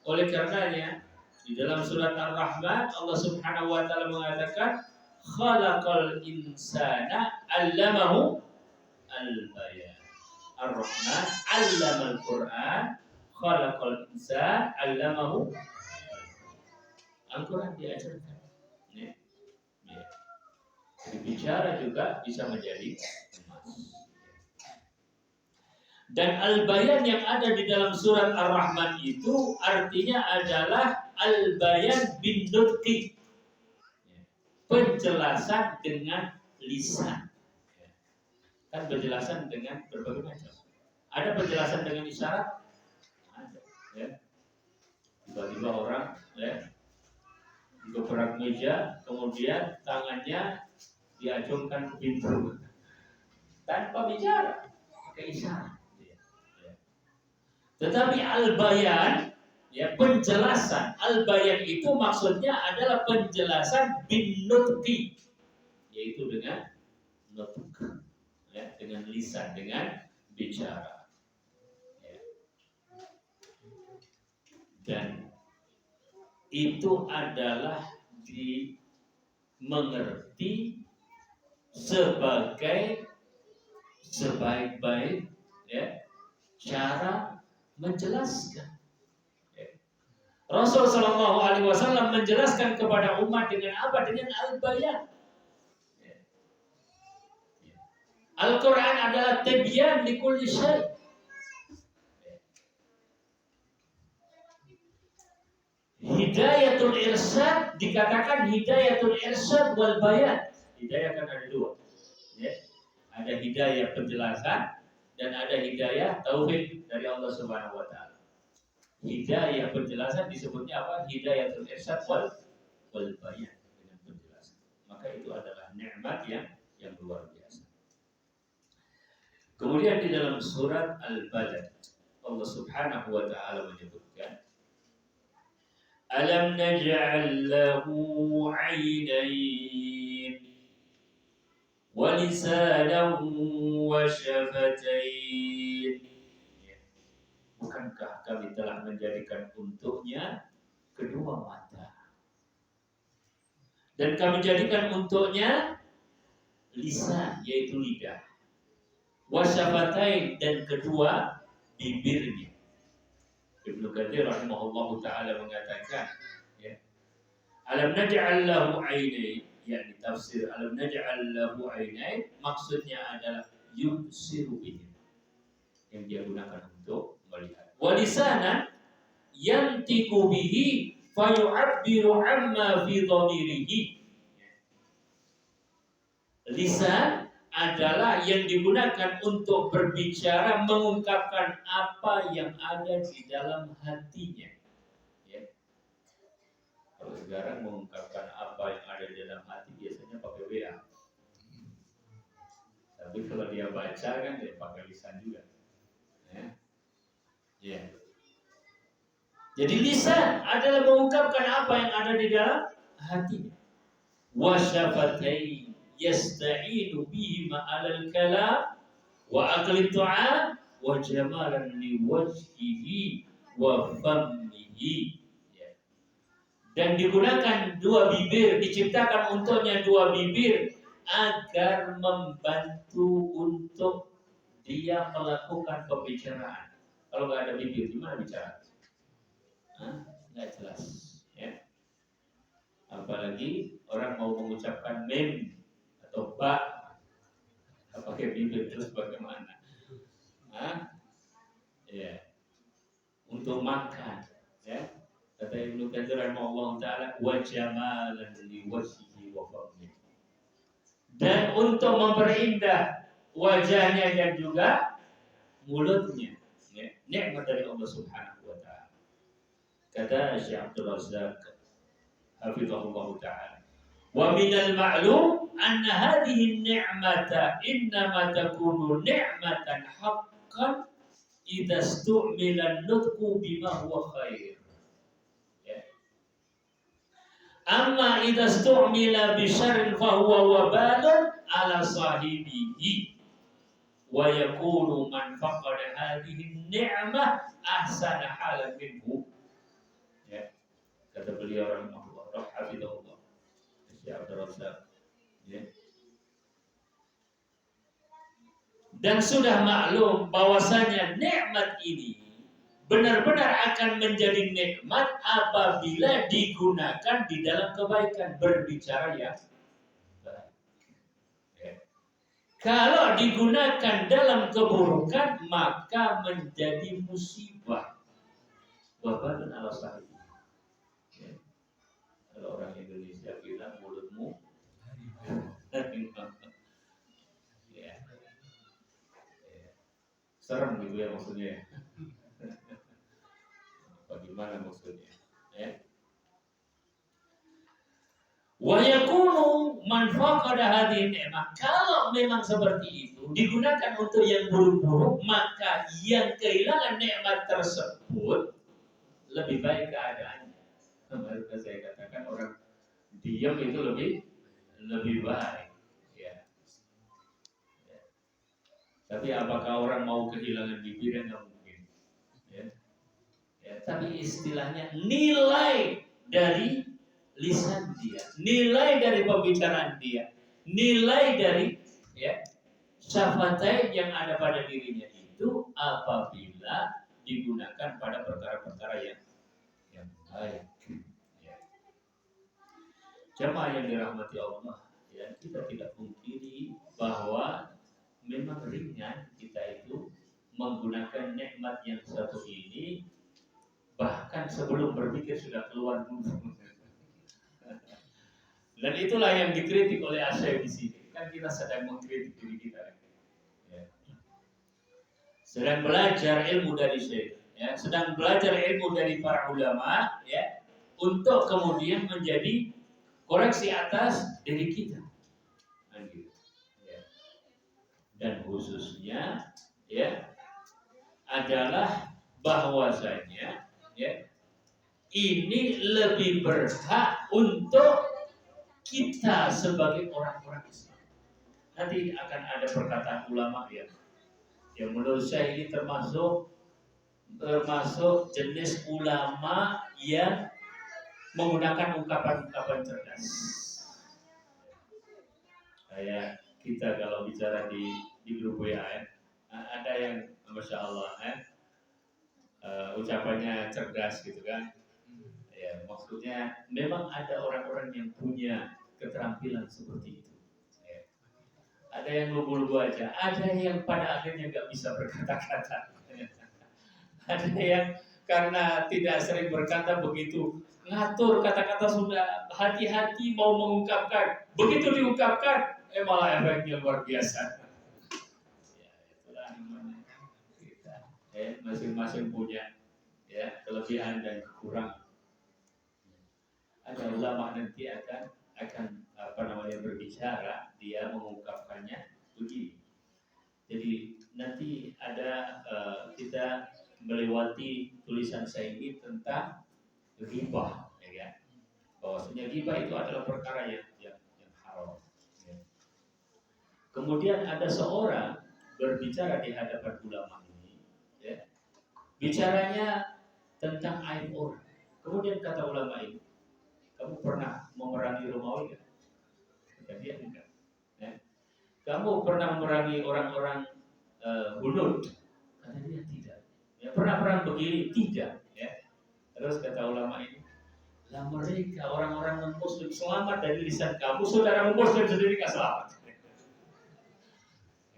Oleh karenanya di dalam surat Ar-Rahman Allah Subhanahu wa taala mengatakan khalaqal insana 'allamahu al-bayan. Ar-Rahman 'allamal Qur'an, khalaqal insana 'allamahu. Al-Qur'an diajarkan. Ya. Ya. Bicara juga bisa menjadi emas. Dan al-bayan yang ada di dalam surat Ar-Rahman itu artinya adalah al-bayan bin nutqi. penjelasan dengan lisan. Kan penjelasan dengan berbagai macam. Ada penjelasan dengan isyarat, ada. Ya. Tiba-tiba orang gebrak meja, kemudian tangannya diacungkan ke pintu tanpa bicara, pakai isyarat. Tetapi al-bayan, penjelasan al-bayan itu maksudnya adalah penjelasan bin nutqi, yaitu dengan nutq, dengan lisan, dengan bicara. Dan itu adalah dimengerti sebagai sebaik-baik cara menjelaskan. Rasul Shallallahu Alaihi Wasallam menjelaskan kepada umat dengan apa? Dengan al-bayan. Al-Quran adalah tibyan li kulli syai'. Hidayatul irsyad dikatakan hidayatul irsyad wal bayan. Hidayah kan ada dua. Ada hidayah penjelasan dan ada hidayah tauhid dari Allah Subhanahu wa taala. Hidayah penjelasan disebutnya apa? Hidayatul irsyad wal bayan, dengan penjelasan. Maka itu adalah nikmat yang luar biasa. Kemudian di dalam surat Al-Balad Allah Subhanahu wa taala menyebutkan Alam naj'al lahu 'aynayn wa lisanan wa syafatain. Bukankah kami telah menjadikan untuknya kedua mata dan kami jadikan untuknya lisan, yaitu lidah, wa syafatain, dan kedua bibirnya. Ibnu Katsir rahimahullahu taala mengatakan, alam naj'al lahu 'ainain, yakni tafsir alam naj'al lahu 'ainain maksudnya adalah yubsiru bihi, yang dia gunakan untuk melihat. Wa lisanan yantiqu bihi fa yu'abbiru 'amma fi dhamirihi. Lisan adalah yang digunakan untuk berbicara, mengungkapkan apa yang ada di dalam hatinya. Kalau sekarang mengungkapkan apa yang ada di dalam hati biasanya pakai WA. Tapi kalau dia baca kan dia pakai lisan juga. Jadi lisan adalah mengungkapkan apa yang ada di dalam hatinya. Wa syafatain yasta'inu bihima 'alal kalam wa aqli ta'am wa jamalan li wajhihi wa fammihi. Dan digunakan dua bibir, diciptakan untuknya dua bibir agar membantu untuk dia melakukan pembicaraan. Kalau nggak ada bibir, gimana bicara? Nggak jelas. Apalagi orang mau mengucapkan mem atau ba, pakai bibir terus bagaimana? Untuk makan, kata Ibnu Katsir rahimahullah taala, wa jamalan li wajhihi wa fammihi, dan untuk memperindah wajahnya dan juga mulutnya. Nikmat dari Allah Subhanahu wa taala. Kata Syekh Abdul Razzaq hafizahullah taala, wa minal ma'lum anna hadhihi an-ni'mata innama takunu ni'matan haqqan idza stu'mila an-nutqu bima huwa khair. Amma idza stu'mila bi syarrin fa huwa wabalun ala sahibihi wa yakunu man faqada hadhihi ni'mah ahsana halan minhu. Kata beliau rahimahullah hafizahullah Syekh Abdul Razzaq, dan sudah maklum bahwasanya nikmat ini benar-benar akan menjadi nikmat apabila digunakan di dalam kebaikan, berbicara yang baik. Kalau digunakan dalam keburukan maka menjadi musibah. Wabalun ala sahib. Kalau orang Indonesia bilang mulutmu Ya, ya. Serem gitu ya maksudnya. Bagaimana maksudnya? Ya. Wa yakunu man faqada hadhihi ni'mah. Kalau memang seperti itu digunakan untuk yang buruk-buruk, maka yang kehilangan nikmat tersebut lebih baik keadaannya. Kemarin saya katakan orang diam itu lebih baik. Ya. Ya. Tapi apakah orang mau kehilangan bibir? Enggak mungkin. Ya. Ya. Tapi istilahnya nilai dari lisan dia, nilai dari pembicaraan dia, nilai dari ya syafatain yang ada pada dirinya itu apabila digunakan pada perkara-perkara yang baik. Ya. Jemaah yang dirahmati Allah, ya kita tidak pungkiri bahwa memang ringan kita itu menggunakan nikmat yang satu ini, bahkan sebelum berpikir sudah keluar dulu. Dan itulah yang dikritik oleh Asy'ari di sini. Kan kita sedang mengkritik diri kita. Ya. Sedang belajar ilmu dari Syekh, ya. Sedang belajar ilmu dari para ulama, ya, untuk kemudian menjadi koreksi atas diri kita. Nah, gitu. Ya. Dan khususnya, ya, adalah bahwasanya, ya, ini lebih berhak untuk kita sebagai orang-orang Islam. Nanti akan ada perkataan ulama ya, yang menurut saya ini termasuk jenis ulama yang menggunakan ungkapan-ungkapan cerdas. Kayak kita kalau bicara di grup WA ya, ada yang masya Allah ya, ucapannya cerdas gitu kan. Ya, maksudnya memang ada orang-orang yang punya keterampilan seperti itu. Ya. Ada yang lugu-lugu aja, ada yang pada akhirnya nggak bisa berkata-kata. Ada yang karena tidak sering berkata begitu ngatur kata-kata sudah hati-hati mau mengungkapkan, begitu diungkapkan malah efeknya luar biasa. Ya, itulah namanya kita. Masing-masing punya ya kelebihan dan kekurangan. Ada ulama nanti akan berbicara, dia mengungkapkannya begini. Jadi nanti ada kita melewati tulisan saya ini tentang ghibah, ya kan? Bahwasanya ghibah itu adalah perkara yang haram. Ya. Kemudian ada seorang berbicara di hadapan ulama ini, ya. Bicaranya tentang aib orang. Kemudian kata ulama ini, kamu pernah memerangi Romawi kan? Kata dia enggak. Ya. Kamu pernah memerangi orang-orang Hunud? Kata dia tidak. Ya, pernah perang begini? Tidak. Ya. Terus kata ulama ini, lah mereka orang-orang non-Muslim selamat dari lisan kamu, saudara Muslim sendiri nggak selamat.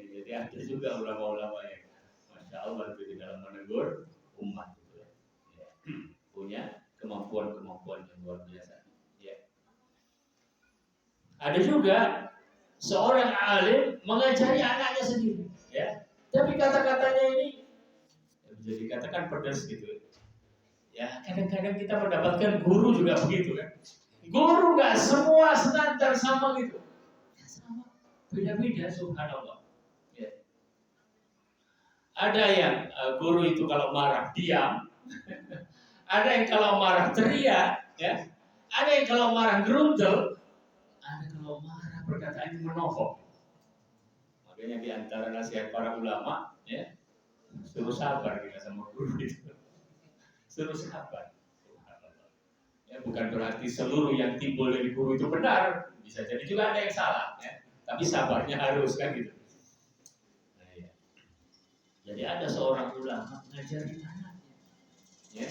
Ya, jadi ada juga ulama-ulama yang masya Allah di dalam menegur umat. Ya. Punya kemampuan yang luar biasa. Ada juga seorang alim mengajari anaknya sendiri, ya. Tapi kata-katanya ini bisa dikatakan pedas gitu. Ya, kadang-kadang kita mendapatkan guru juga begitu kan. Guru nggak semua standar sama gitu. Ya, sama. Beda-beda subhanallah. Ya. Ada yang guru itu kalau marah diam. Ada yang kalau marah teriak, ya. Ada yang kalau marah gerundel. Ada kalau marah perkataannya menohok. Makanya di antara nasihat para ulama, ya, suruh sabar kita sama guru itu. Suruh sabar. Ya, bukan berarti seluruh yang timbul dari guru itu benar. Bisa jadi juga ada yang salah, ya. Tapi sabarnya harus kan gitu. Nah, ya. Jadi ada seorang ulama ngajarin anaknya. Ya.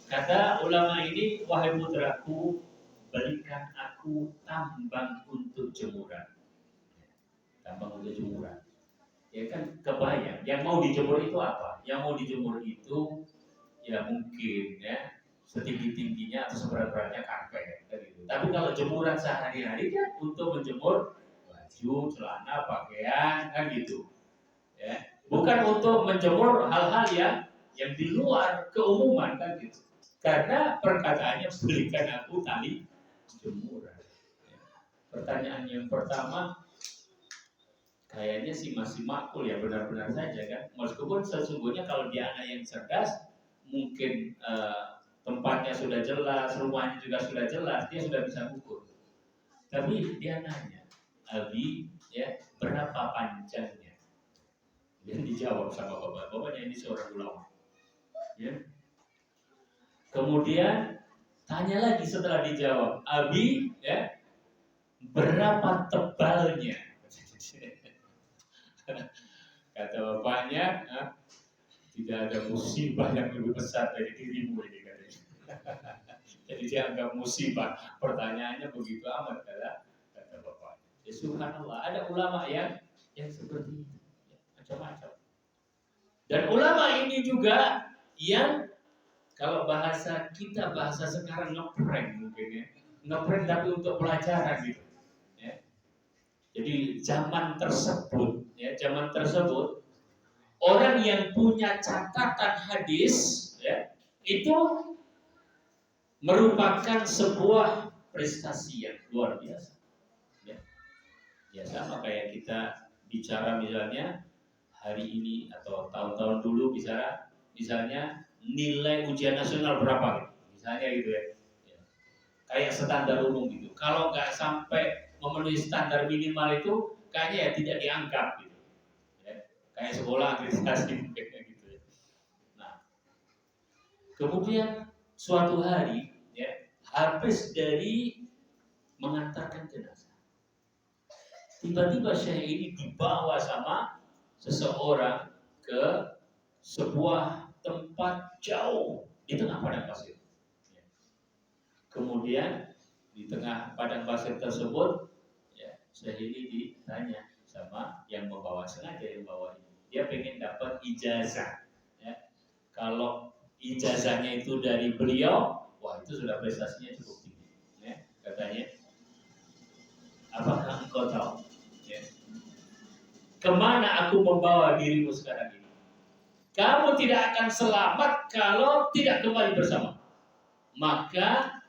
Kata ulama ini, wahai putraku, berikan aku tambang untuk jemuran. Tambang untuk jemuran. Ya kan kebayang. Yang mau dijemur itu apa? Yang mau dijemur itu ya mungkin ya setinggi-tingginya atau seberat-beratnya karpet gitu. Tapi kalau jemuran sehari-hari kan untuk menjemur baju, celana, pakaian kan gitu. Ya. Bukan untuk menjemur hal-hal yang di luar keumuman kan gitu. Karena perkataannya belikan aku tali jemuran. Ya. Pertanyaan yang pertama kayaknya sih masih makul ya, benar-benar saja kan. Meskipun sesungguhnya kalau dia anak yang cerdas, mungkin tempatnya sudah jelas, rumahnya juga sudah jelas, dia sudah bisa ukur. Tapi dia nanya, Abi, ya berapa panjangnya? Dia dijawab sama bapaknya ini seorang ulama. Ya. Kemudian tanya lagi setelah dijawab, Abi, ya berapa tebalnya? Kata bapaknya, tidak ada musibah yang lebih besar dari dirimu ini katanya. Jadi dia anggap musibah. Pertanyaannya begitu amat kata bapaknya. Ya subhanallah, ada ulama yang seperti itu, ya, macam-macam. Dan ulama ini juga yang kalau bahasa kita bahasa sekarang ngeprank mungkin ya, ngeprank tapi untuk pelajaran gitu. Ya. Jadi zaman tersebut orang yang punya catatan hadis ya, itu merupakan sebuah prestasi yang luar biasa. Ya sama kayak kita bicara misalnya hari ini atau tahun-tahun dulu bicara misalnya nilai ujian nasional berapa gitu. Misalnya gitu ya. Kayak standar umum gitu. Kalau nggak sampai memenuhi standar minimal itu kayaknya ya tidak dianggap gitu. Ya. Kayak sekolah akreditasi kayak gitu ya. Nah, kemudian suatu hari ya, habis dari mengantarkan jenazah. Tiba-tiba Syekh ini dibawa sama seseorang ke sebuah tempat jauh di tengah padang pasir. Kemudian di tengah padang pasir tersebut, ya, Syekh ini ditanya sama yang membawa, sengaja yang bawa ini. Dia pengen dapat ijazah. Ya. Kalau ijazahnya itu dari beliau, wah itu sudah prestasinya cukup tinggi. Ya. Katanya, apakah engkau tahu? Ya. Kemana aku membawa dirimu sekarang ini? Kamu tidak akan selamat kalau tidak kembali bersama. Maka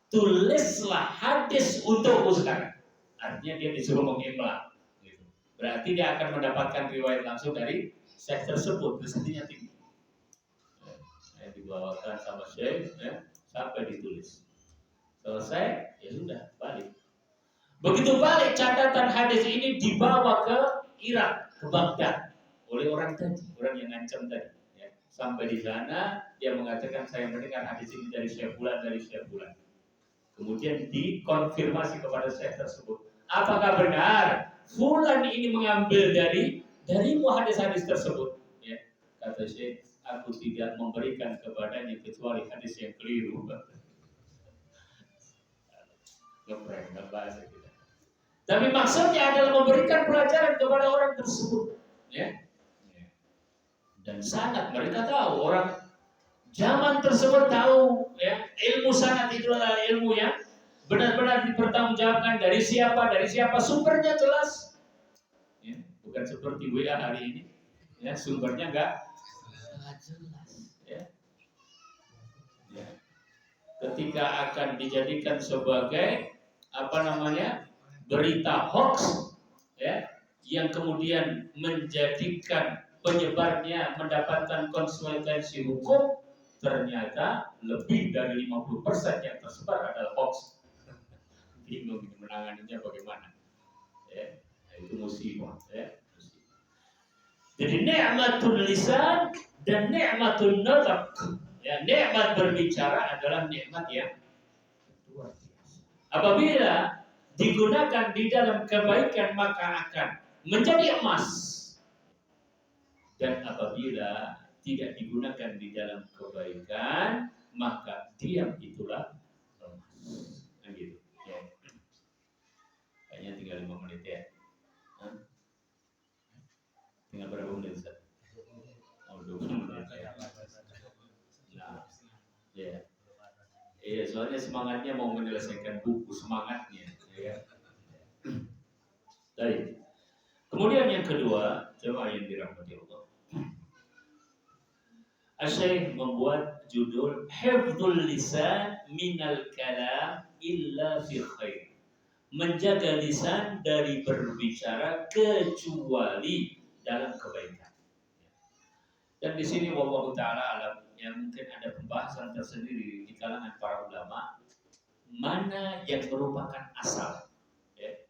tulislah hadis untukku sekarang. Artinya dia disuruh mengimla. Gitu. Berarti dia akan mendapatkan riwayat langsung dari syekh tersebut. Prestasinya tinggi. Ya, dibawakan sama syekh ya, sampai ditulis. Selesai, ya sudah balik. Begitu balik catatan hadis ini dibawa ke Irak, ke Baghdad oleh orang tadi, orang yang ngancam tadi. Ya. Sampai di sana dia mengatakan saya mendengar hadis ini dari Syekh Fulan, dari Syekh Fulan. Kemudian dikonfirmasi kepada Syekh tersebut, apakah benar Fulan ini mengambil darimu hadis-hadis tersebut? Ya. Kata Syekh, aku tidak memberikan kepadanya kecuali hadis yang keliru. Nggak bahasa kita. Tapi maksudnya adalah memberikan pelajaran kepada orang tersebut, ya. Dan sangat mereka tahu, orang zaman tersebut tahu, ya, ilmu sanad itu adalah ilmu yang benar-benar dipertanggungjawabkan dari siapa sumbernya jelas, ya, bukan seperti WA hari ini, ya, sumbernya enggak jelas, ya. Ya. Ketika akan dijadikan sebagai berita hoax, ya, yang kemudian menjadikan penyebarnya mendapatkan konsekuensi hukum, ternyata lebih dari 50% yang tersebar adalah hoax. Bingung menanganinya bagaimana, ya, itu musibah, ya. Jadi nikmatul lisan dan nikmatul nutq, ya, nikmat berbicara adalah nikmat yang luar biasa. Apabila digunakan di dalam kebaikan maka akan menjadi emas, dan apabila tidak digunakan di dalam kebaikan maka diam itulah emas. Nah, gitu. Ya. Kayaknya tinggal 5 menit ya. Tinggal berapa menit Ustaz? Oh, 20 menit ya. Nah, ya. soalnya semangatnya mau menyelesaikan buku, semangatnya. Ya. Baik. Kemudian yang kedua, jemaah yang dirahmati Allah. Asy-Syaikh membuat judul Hifdzul lisan minal kalam illa fi khair. Menjaga lisan dari berbicara kecuali dalam kebaikan. Dan di sini wallahu taala alam, yang mungkin ada pembahasan tersendiri di kalangan para ulama, mana yang merupakan asal. Ya.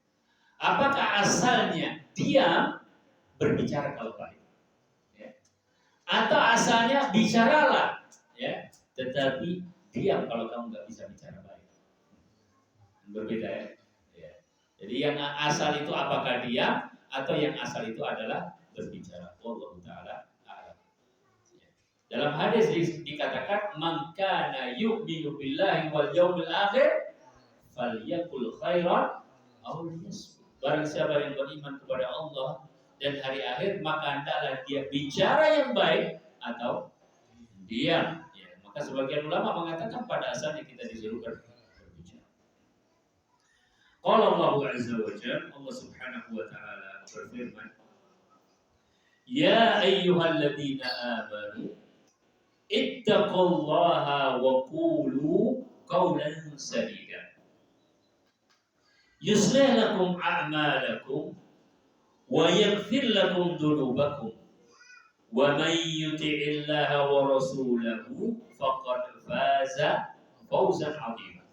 Apakah asalnya diam berbicara kalau baik? Ya. Atau asalnya bicaralah, ya, tetapi diam kalau kamu nggak bisa bicara baik. Berbeda ya. Ya. Jadi yang asal itu apakah diam atau yang asal itu adalah berbicara. Wallahu taala a'lam. Ya. Dalam hadis dikatakan man kana yu'minu billahi wal yaumil akhir falyakul khairan aw liyasmut. Barang siapa yang beriman kepada Allah dan hari akhir, maka hendaklah dia bicara yang baik atau diam. Ya, maka sebagian ulama mengatakan pada asalnya kita disuruh berbicara. Qala Allah Azza wa Jalla, Allah Subhanahu wa taala berfirman, "Ya ayyuhalladzina amanu ittaqullaha wa qulu qawlan sadida. Yuslih lakum a'malakum wa yaghfir lakum dhunubakum. Wa man yuti'illaha wa rasulahu faqad faza fawzan 'azima."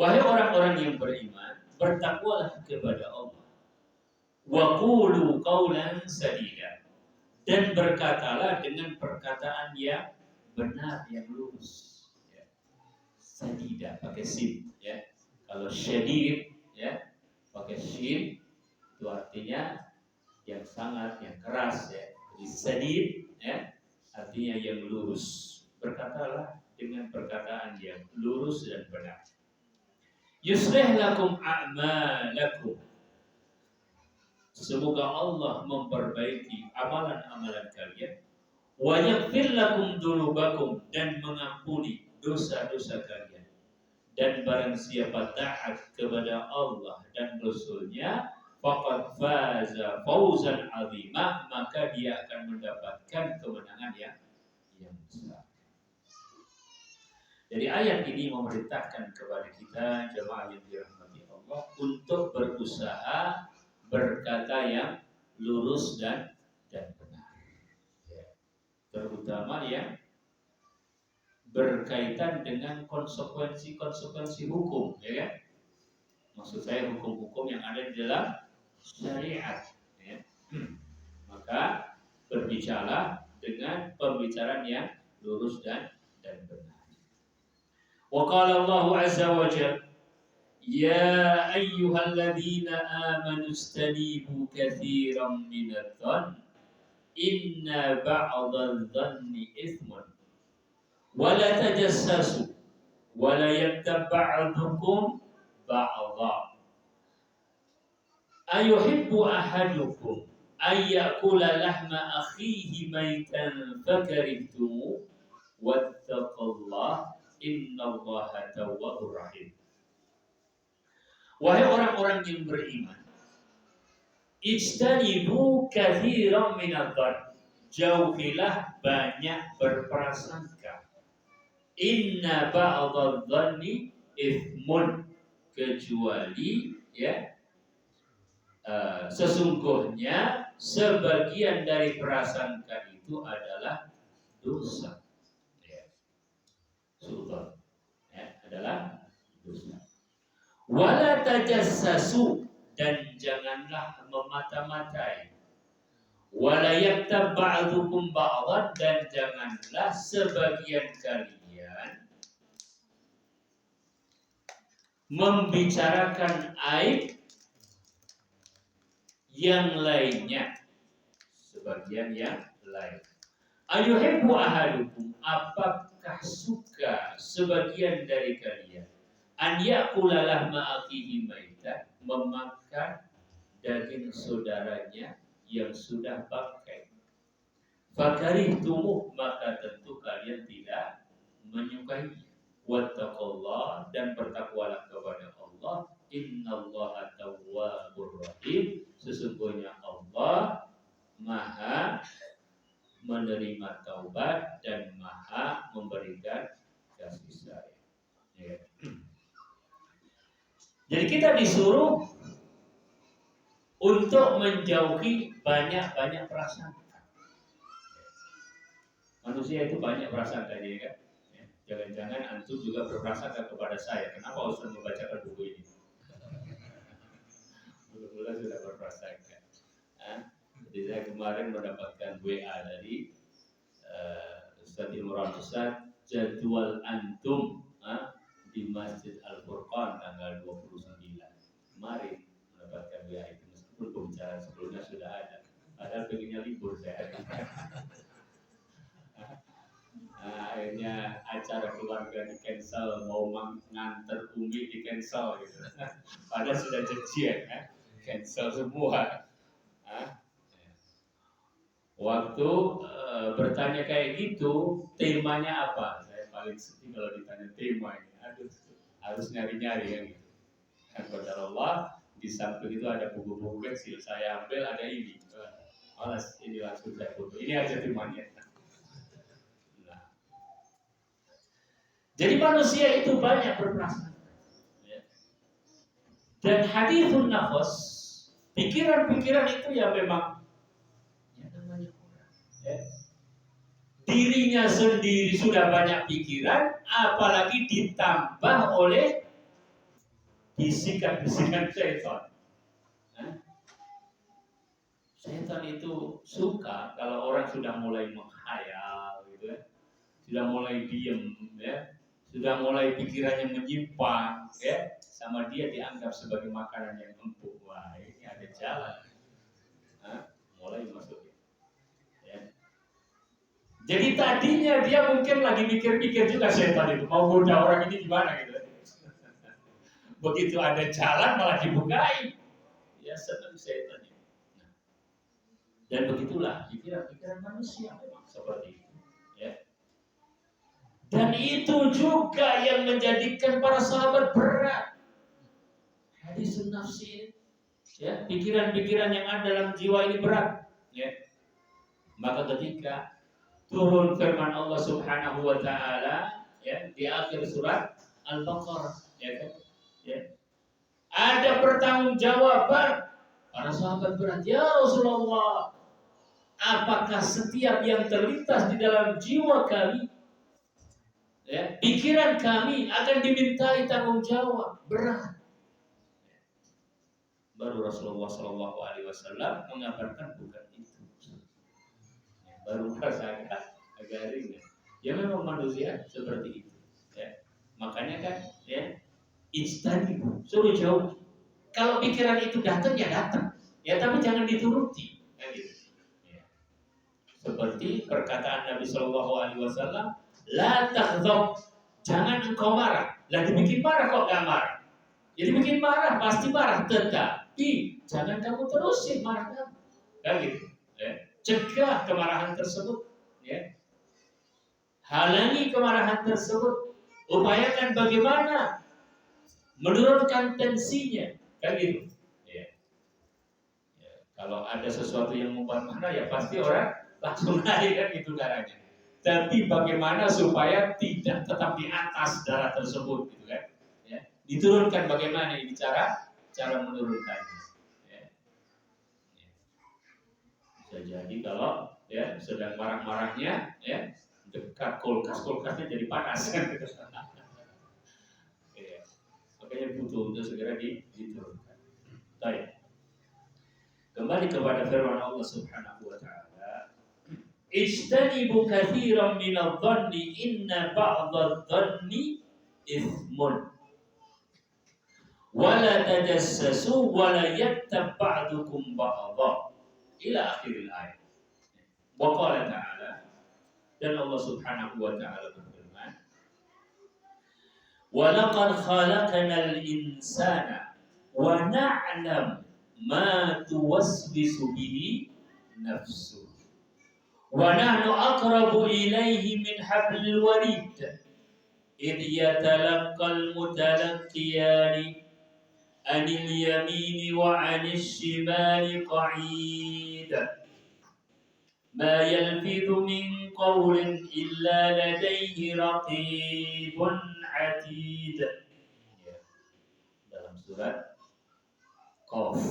Wahai orang-orang yang beriman, bertakwalah kepada Allah. Wa qulu qawlan sadida. Dan berkatalah dengan perkataan yang benar, yang lurus. Ya. Sadida pakai sin, ya. Kalau syadid, ya, pakai shin, itu artinya yang sangat, yang keras, ya. Jadi sadid, ya, artinya yang lurus. Berkatalah dengan perkataan yang lurus dan benar. Yuslih lakum a'malakum. Semoga Allah memperbaiki amalan-amalan kalian. Wa yaghfir lakum dzunubakum, dan mengampuni dosa-dosa kalian. Dan barang siapa taat kepada Allah dan Rasul-Nya, faqad faza fawzan 'azima, maka dia akan mendapatkan kemenangan yang besar. Jadi ayat ini memerintahkan kepada kita jemaah yang dirahmati Allah untuk berusaha berkata yang lurus dan benar. Ya. Terutama yang berkaitan dengan konsekuensi hukum, ya kan? Maksud saya hukum-hukum yang ada di dalam syariat, ya. Maka berbicara dengan pembicaraan yang lurus dan benar. Wa qala Allah azza wa jalla, ya ayyuhalladzina amanu istanibu katsiran minadh-dhann inna ba'dadh-dhanni itsmun wa la tajassasu wa la yattab ba'dukum ba'dha ayuhibbu ahadukum ay ya'kula lahma akhihi maytan fakarihtum wattaqullaha innallaha tawwabur rahim. Wahai orang-orang yang beriman, ijtanibu katsiran minadh-dhann, jauhilah banyak berprasangka. Inna ba'dadh-dhanni itsmun, kecuali, ya, sesungguhnya sebagian dari prasangka itu adalah dosa. Ya. Sultan, ya, adalah dosa. Wala tajassasu, dan janganlah memata-matai. Wala yaktab ba'dukum ba'dhan, dan janganlah sebagian kalian membicarakan aib yang lainnya, sebagian yang lain. Ayuhibbu ahadukum, apakah suka sebagian dari kalian an ya'kula lahma akhihi maitan, memakan daging saudaranya yang sudah bangkai. Fakarihtumuh, maka tentu kalian tidak menyukainya. wattaqullah, dan bertakwalah kepada Allah. Innallaha tawwabur rahim. Sesungguhnya Allah Maha menerima taubat dan Maha memberikan kasih sayang. Ya. Jadi kita disuruh untuk menjauhi banyak-banyak prasangka. Manusia itu banyak prasangka dia kan. Ya. Jangan-jangan antum juga berprasangka kepada saya. Kenapa Ustaz membacakan buku ini? Mula-mula sudah berprasangka. Jadi saya kemarin mendapatkan WA dari Ustaz Imran, Ustaz, jadwal antum di Masjid Al-Furqan tanggal 29. Kemarin mendapatkan WA itu, meskipun pembicaraan sebelumnya sudah ada. Padahal pengennya libur saya. Akhirnya acara keluarga di cancel, mau nganter Umi di cancel gitu. Padahal sudah janjian cancel semua. Waktu bertanya kayak gitu, temanya apa? Saya paling sedih kalau ditanya tema ini. Aduh, harus nyari-nyari ya gitu. Dan kepada Allah, di samping itu ada buku-buku kecil, saya ambil ada ini. Malas, ini langsung saya foto. Ini aja temanya. Nah. Jadi manusia itu banyak berprasangka. Ya. Dan hadithun nafas, pikiran-pikiran itu ya memang dirinya sendiri sudah banyak pikiran, apalagi ditambah oleh bisikan-bisikan syaitan. Syaitan itu suka kalau orang sudah mulai menghayal, gitu ya, sudah mulai diem, ya, sudah mulai pikirannya menyimpang, ya, sama dia dianggap sebagai makanan yang empuk. Wah, ini ada jalan, mulai masuk. Jadi tadinya dia mungkin lagi mikir-mikir juga setan itu mau goda orang ini gimana gitu. Begitu ada jalan malah dibukain. Ya senang setan itu. Nah, dan begitulah pikiran-pikiran manusia memang seperti itu. Ya. Dan itu juga yang menjadikan para sahabat berat. Hadis nafsi, ya, pikiran-pikiran yang ada dalam jiwa ini berat. Ya. Maka ketika turun firman Allah Subhanahu wa taala ya di akhir surat Al-Baqarah ya kan ya. Ada pertanggungjawaban para sahabat berat, ya Rasulullah, apakah setiap yang terlintas di dalam jiwa kami ya, pikiran kami akan dimintai tanggung jawab berat. Baru Rasulullah sallallahu alaihi wasallam mengabarkan bukan itu. Baru merasa agak ringan. Ya memang manusia seperti itu. Ya. Makanya kan, ya, ijtanibu, suruh jauh. Kalau pikiran itu datang ya datang, ya tapi jangan dituruti. Ya, gitu. Ya. Seperti perkataan Nabi Shallallahu Alaihi Wasallam, la taghzab, jangan engkau marah. Lah dibikin marah kok gak marah? Jadi bikin marah pasti marah, tetapi jangan kamu terusin marah kamu. Kan gitu. Ya. Cegah kemarahan tersebut, ya. Halangi kemarahan tersebut. Upayakan bagaimana menurunkan tensinya, kan gitu. Ya. Ya. Kalau ada sesuatu yang membuat marah, ya pasti orang langsung naik kan gitu darahnya. Tapi bagaimana supaya tidak tetap di atas darah tersebut, gitu kan? Ya. Diturunkan bagaimana ini cara menurunkannya. Bisa jadi kalau ya sedang marah-marahnya ya dekat kulkasnya jadi panas kan gitu. Ya. Makanya butuh untuk segera diturunkan. Baik. Kembali kepada firman Allah Subhanahu wa taala, "Ijtanibu katsiran minadh-dhanni inna ba'dadh-dhanni itsmun. Wa la tajassasu wa la yattab ba'dukum ba'dha." Ila akhiril ayat. Wa qala ta'ala, dan Allah Subhanahu wa ta'ala berfirman, "Wa laqad khalaqnal insana wa na'lam ma tuwaswisu bihi nafsuhu wa nahnu aqrabu ilayhi min hablil warid idh yatalaqqal mutalaqqiyani anil yamini wa anil shimali qa'id ma yalfidhu min qawlin illa ladayhi raqibun atid. Ya, dalam surat Qaf.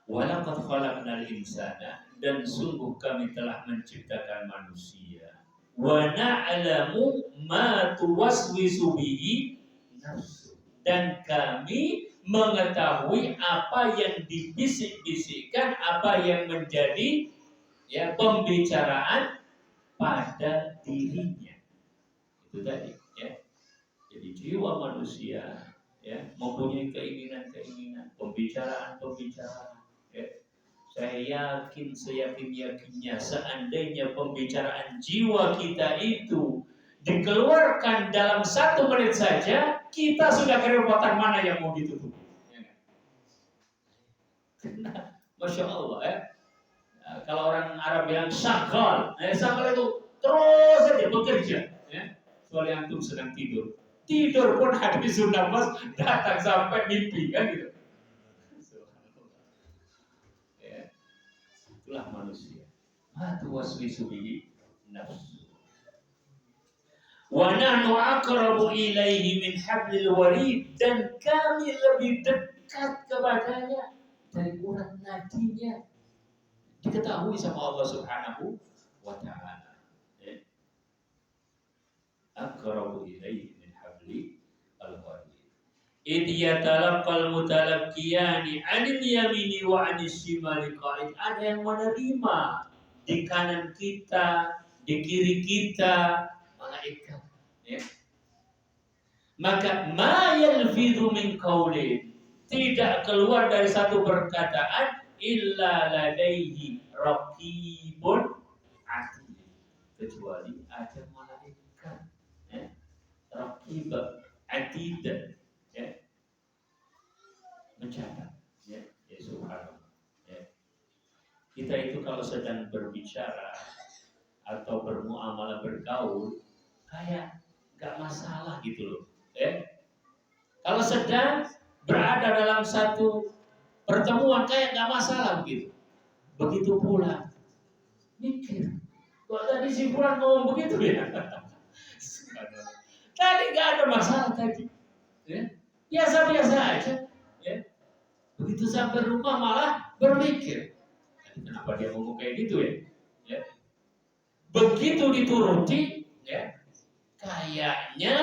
Walaqad khalaqnal insana, dan sungguh kami telah menciptakan manusia. Wa na'lamu ma tuwaswisu bihi nafsu, dan kami mengetahui apa yang dibisik-bisikkan, apa yang menjadi pembicaraan pada dirinya. Itu tadi ya. Jadi jiwa manusia mempunyai keinginan-keinginan, pembicaraan-pembicaraan. Saya yakin seyakin-yakinnya seandainya pembicaraan jiwa kita itu dikeluarkan dalam 1 menit saja, kita sudah kerepotan mana yang mau ditutup. Masya Allah kalau orang Arab bilang syakal, syakal itu terus saja bekerja. Kecuali antum sedang tidur pun hadisun nafas datang sampai mimpi kan gitu. Itulah manusia. Matu waswisu bihi nafsu. Wa nahnu aqrabu ilaihi min hablil warid, dan kami lebih dekat kepadanya dari urat nadinya. Diketahui sama Allah Subhanahu wa taala. Aqrabu ilaihi min hablil warid. Idh yatalaqqal mutalaqqiyani 'anil yamini wa 'anil shimali qa'id. Ada yang menerima di kanan kita, di kiri kita, malaikat. Maka ma yalfidhu min qawlin, tidak keluar dari satu perkataan illa ladaihi raqibun atid, kecuali ada malaikat raqib atid mencatat. Subhanallah. Kita itu kalau sedang berbicara atau bermuamalah, bergaul, kayak gak masalah gitu loh. Kalau sedang berada dalam satu pertemuan kayak gak masalah begitu. Begitu pula mikir, kok tadi si Fulan ngomong begitu ya? Tadi gak ada masalah tadi. Biasa-biasa aja. Begitu sampai rumah malah berpikir, kenapa dia ngomong kayak gitu ya? Begitu dituruti, kayaknya,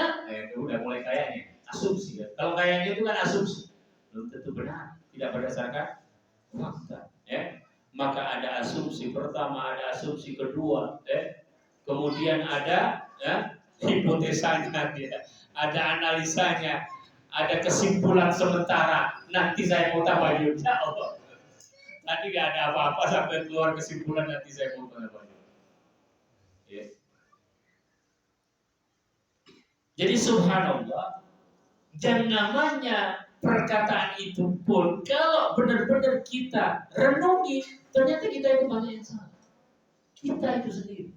udah mulai kayaknya, asumsi ya. Kalau kayaknya itu kan asumsi, belum tentu benar, tidak berdasarkan fakta. Maka ada asumsi pertama, ada asumsi kedua, kemudian ada hipotesanya, ada analisanya, ada kesimpulan sementara. Nanti saya mau tabayun, ya Allah. Nanti gak ada apa-apa sampai keluar kesimpulan, nanti saya mau tabayun. Jadi subhanallah, dan namanya perkataan itu pun kalau benar-benar kita renungi, ternyata kita itu banyak yang salah. Kita itu sendiri,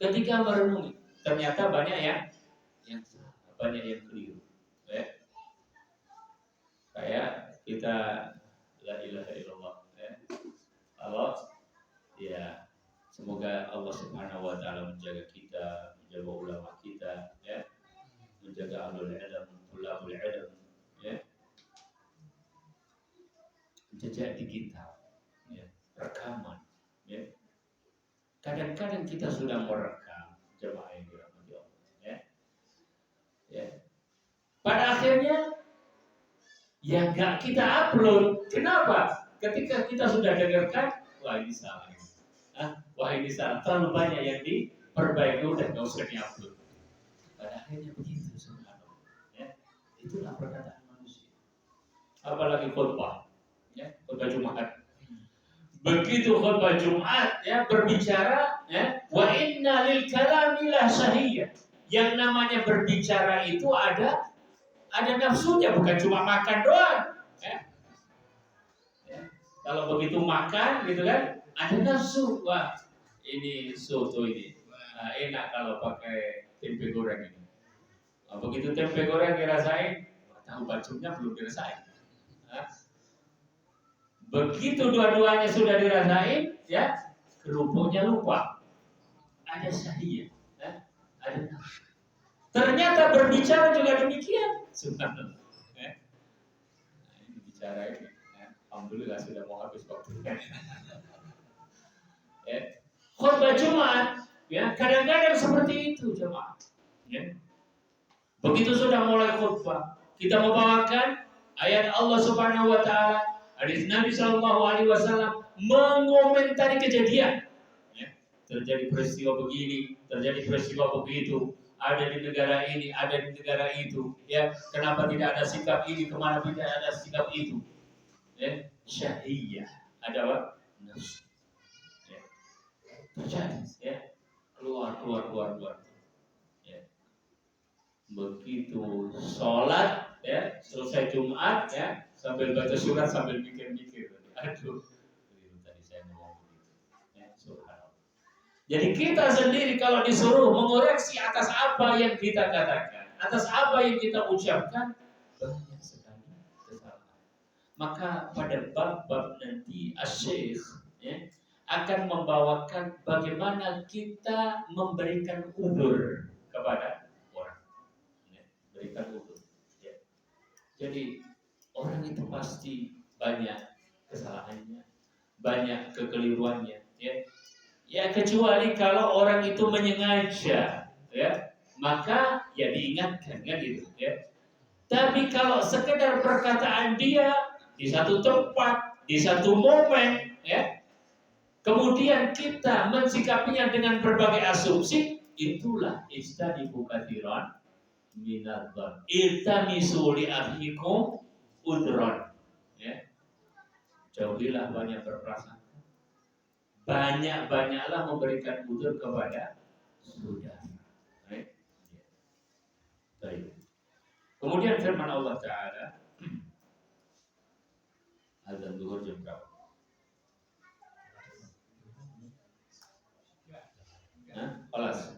ketika merenungi, ternyata banyak yang salah, banyak yang keliru. Kayak kita la ilaha illallah, Allah, semoga Allah Subhanahu wa taala menjaga kita, menjaga ulama kita, menjaga ahlul ilm, tulabul ilm, jejak digital, rekaman, Kadang-kadang kita sudah merekam jemaah yang dirahmati Allah, pada akhirnya nggak kita upload. Kenapa? Ketika kita sudah dengarkan, wah ini salah, terlalu banyak yang diperbaiki, udah nggak usah diupload. Pada akhirnya begitu, subhanallah. Itulah perkataan manusia. Apalagi khutbah, khutbah Jumat. Begitu khutbah Jumat, berbicara, wa inna lil kalami la syahiyah. Yang namanya berbicara itu ada nafsunya, bukan cuma makan doang. Kalau begitu makan gitu kan, ada nafsu. Wah, ini soto ini. enak kalau pakai tempe goreng ini. Begitu tempe goreng dirasain, tahu bacumnya belum dirasain. Begitu dua-duanya sudah dirasain, ya kerupuknya lupa. Ada syahiyah, ya? Ada nafsu. Ternyata berbicara juga demikian. Subhanallah. Ya. Nah, ini bicara ini. Ya. Alhamdulillah sudah mau habis waktunya. Ya. Khutbah Jumat, ya kadang-kadang seperti itu jemaah. Ya. Begitu sudah mulai khutbah, kita membawakan ayat Allah Subhanahu wa taala, hadis Nabi sallallahu alaihi wasallam mengomentari kejadian. Ya. Terjadi peristiwa begini, terjadi peristiwa begitu, ada di negara ini, ada di negara itu. Ya, kenapa tidak ada sikap ini, kemana tidak ada sikap itu? Ya, syahiyah, ada apa? Nafsu. Ya. Terjadi, ya. Keluar. Ya. Begitu sholat, ya, selesai Jumat, ya, sambil baca surat sambil mikir-mikir. Aduh, tadi saya ngomong begitu. Ya, subhanallah. Jadi kita sendiri kalau disuruh mengoreksi atas apa yang kita katakan, atas apa yang kita ucapkan, banyak sekali kesalahan. Maka pada bab-bab nanti Asy-Syaikh, ya, akan membawakan bagaimana kita memberikan uzur kepada orang, ya, berikan uzur. Ya. Jadi orang itu pasti banyak kesalahannya, banyak kekeliruannya, ya. Ya kecuali kalau orang itu menyengaja, ya, maka ya diingatkan kan gitu, ya. Tapi kalau sekedar perkataan dia di satu tempat, di satu momen, ya, kemudian kita mensikapinya dengan berbagai asumsi, itulah istanibu katsiran minadh-dhann. Iltamisu li akhikum udhran. Ya. Jauhilah banyak berprasangka. Banyak-banyaklah memberikan udzur kepada saudara. Baik. Baik. Kemudian firman Allah Ta'ala, azan zuhur jam berapa? Kelas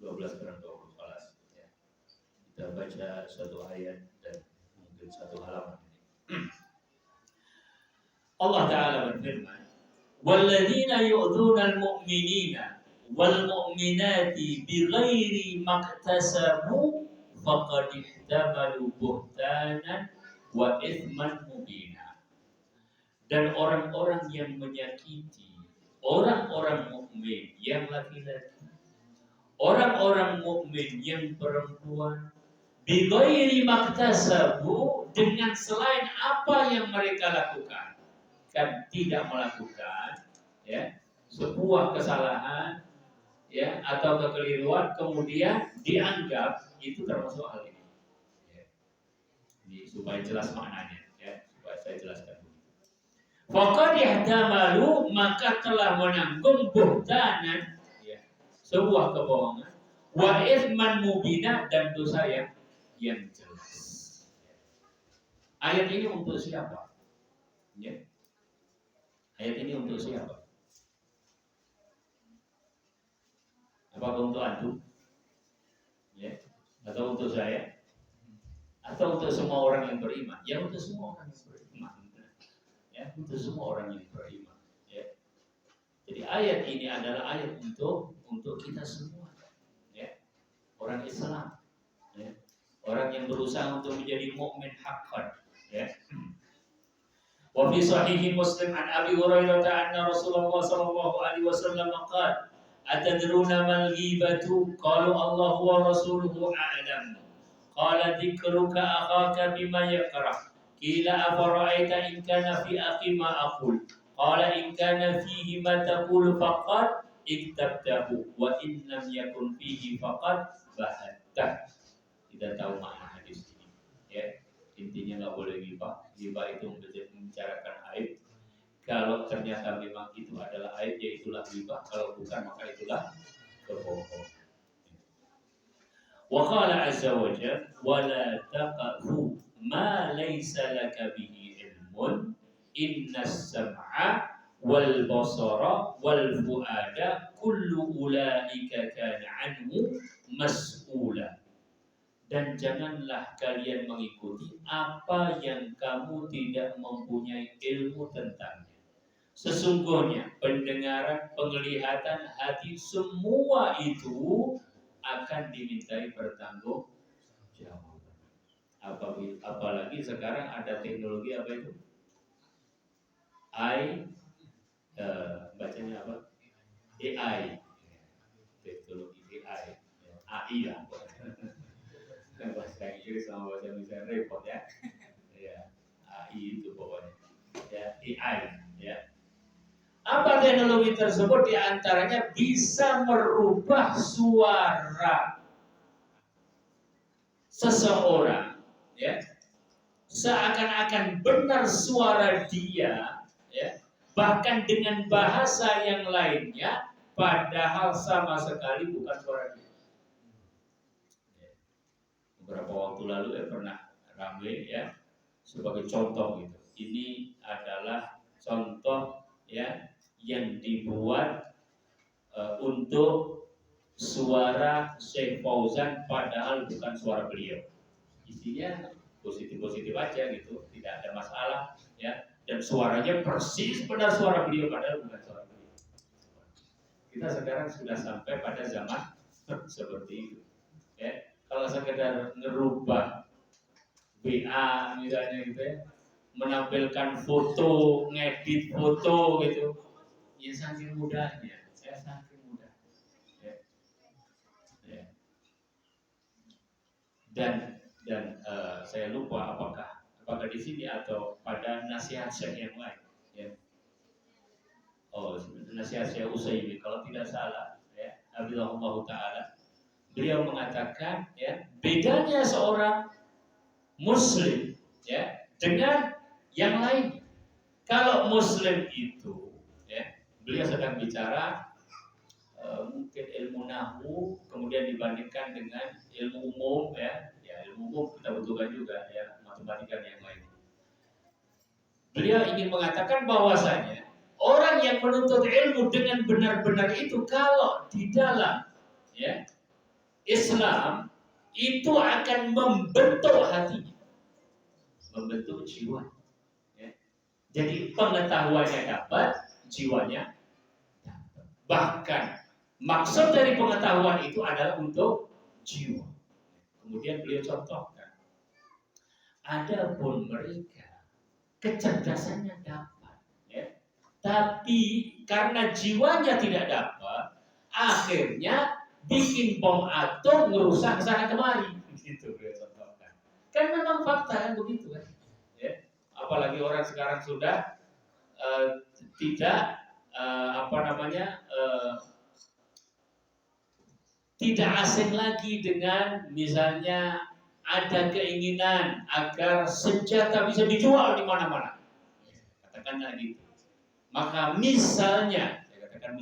12 kurang 20 kelas, ya. Kita baca satu ayat dan mungkin satu halaman ini. Allah Ta'ala berfirman, walladzina yu'dzuna al-mu'minina wal mu'minati bighairi maktasabu faqad ihtamalu buhtanan wa itsman mubina. Dan orang-orang yang menyakiti orang-orang mukmin yang laki-laki, orang-orang mukmin yang perempuan, bighairi maktasabu, dengan selain apa yang mereka lakukan, kan tidak melakukan, ya, sebuah kesalahan, ya, atau kekeliruan kemudian dianggap itu termasuk hal ini. Ya. Ini supaya jelas maknanya, ya, supaya saya jelaskan. Faqad ihtamalu, maka telah menanggung buhtanan, ya, sebuah kebohongan, wa itsman mubina, dan dosa yang jelas. Ayat ini untuk siapa? Ya. Ayat ini untuk siapa? Apakah untuk antum? Ya. Atau untuk saya? Atau untuk semua orang yang beriman? Ya, untuk semua orang yang beriman. Ya, untuk semua orang yang beriman. Ya. Jadi ayat ini adalah ayat untuk kita semua. Ya. Orang Islam. Ya. Orang yang berusaha untuk menjadi mukmin haqqan. Ya. Wa fi sahih Muslim an Abi Hurairah anna Rasulullah sallallahu alaihi wasallam qala atadruna mal ghibatu qalu Allah wa rasuluhu a'lam qala dzikruka akhaka bima yakrah qila afara'aita in kana fi akhi ma aqul qala in kana fihi ma taqulu faqad iktabtahu wa in lam yakun fihi faqad bahatta. Tidak tahu makna hadis ini, ya. Intinya nggak boleh ghibah. Ghibah itu membicarakan aib. Kalau ternyata memang itu adalah aib, ya itulah ghibah. Kalau bukan, maka itulah kebohongan. Wa qala azza wa jalla wa la taqfu ma laysa laka bihi ilmun innas sam'a wal basara wal fuada kullu ulaika kana anhu mas'ula. Dan janganlah kalian mengikuti apa yang kamu tidak mempunyai ilmu tentangnya. Sesungguhnya pendengaran, penglihatan, hati, semua itu akan dimintai pertanggungjawaban. Apalagi sekarang ada teknologi apa itu? Bacanya apa? AI. Teknologi AI. AI ya. Bahasa Inggris sama bahasa Indonesia repot ya. Ya, AI itu pokoknya. Ya, AI ya. Apa teknologi tersebut? Di antaranya bisa merubah suara seseorang, ya, seakan-akan benar suara dia, ya, bahkan dengan bahasa yang lainnya, padahal sama sekali bukan suara dia. Beberapa waktu lalu pernah ramai ya, sebagai contoh gitu. Ini adalah contoh ya yang dibuat untuk suara Syekh Fauzan padahal bukan suara beliau. Isinya positif-positif aja gitu, tidak ada masalah ya. Dan suaranya persis benar suara beliau padahal bukan suara beliau. Kita sekarang sudah sampai pada zaman seperti itu. Ya. Kalau sekedar ngerubah WA misalnya gitu ya, menampilkan foto, ngedit foto gitu, ya saking mudahnya, saking mudah. Ya. Dan saya lupa apakah di sini atau pada nasihat Syekh yang lain. Ya. Oh, nasihat Syekh Utsaimin kalau tidak salah, ya, Hafizahullah Taala. Beliau mengatakan, ya, bedanya seorang Muslim, ya, dengan yang lain. Kalau Muslim itu, ya, beliau sedang bicara mungkin ilmu nahwu kemudian dibandingkan dengan ilmu umum ya ilmu umum kita butuhkan juga ya matematika dan yang lain. Beliau ingin mengatakan bahwasanya orang yang menuntut ilmu dengan benar-benar itu kalau di dalam ya Islam itu akan membentuk hatinya, membentuk jiwa. Ya. Jadi pengetahuannya dapat, jiwanya dapat. Bahkan maksud dari pengetahuan itu adalah untuk jiwa. Kemudian beliau contohkan, adapun mereka kecerdasannya dapat, ya, tapi karena jiwanya tidak dapat, akhirnya bikin bom atom ngerusak sana kemari. Gitu beliau contohkan. Kan memang fakta kan begitu kan. Ya. Apalagi orang sekarang sudah tidak tidak asing lagi dengan misalnya ada keinginan agar senjata bisa dijual di mana-mana. Katakanlah gitu. Maka misalnya, saya katakan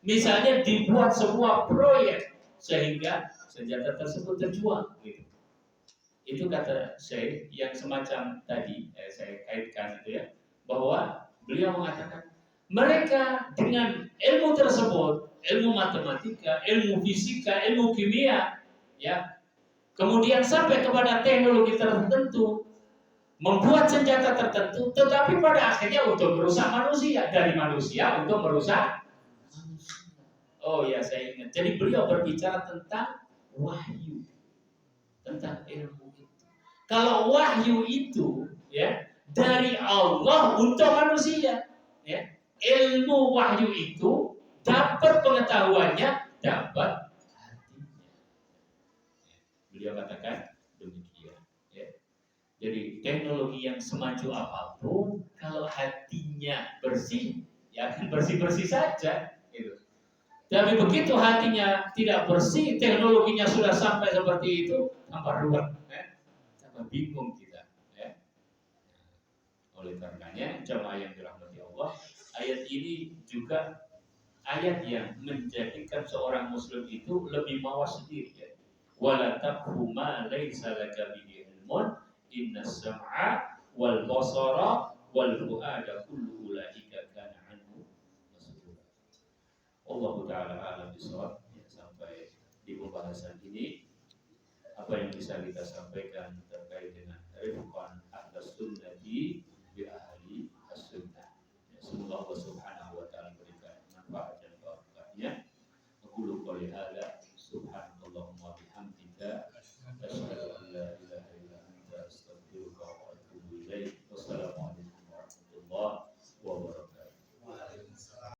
misalnya dibuat sebuah proyek sehingga senjata tersebut terjual. Gitu. Itu kata saya yang semacam tadi saya kaitkan itu ya, bahwa beliau mengatakan mereka dengan ilmu tersebut, ilmu matematika, ilmu fisika, ilmu kimia, ya, kemudian sampai kepada teknologi tertentu, membuat senjata tertentu, tetapi pada akhirnya untuk merusak manusia, dari manusia untuk merusak manusia. Oh ya, saya ingat. Jadi beliau berbicara tentang wahyu, tentang ilmu itu. Kalau wahyu itu, ya, dari Allah untuk manusia, ya. Ilmu wahyu itu dapat pengetahuannya, dapat hatinya. Beliau katakan demikian. Ya. Jadi teknologi yang semaju apapun, kalau hatinya bersih, ya akan bersih-bersih saja. Gitu. Tapi begitu hatinya tidak bersih, teknologinya sudah sampai seperti itu, tambah ruwet, tambah bingung kita. Ya. Oleh karenanya, jamaah yang dirahmati Allah, ayat ini juga ayat yang menjadikan seorang muslim itu lebih mawas sendiri. Ya. Wala taqfu ma laysa laka bihi ilmun innas sam'a wal basara wal fuada kullu ulaika kana Allah Ta'ala alam bisawab. Ya, sampai di pembahasan ini apa yang bisa kita sampaikan terkait dengan rifqan ahlus sunnati bi ahli as-sunnah. Ya, semoga Allah Subhanahu wa taala berikan manfaat dan barakahnya. Aku qouli hadza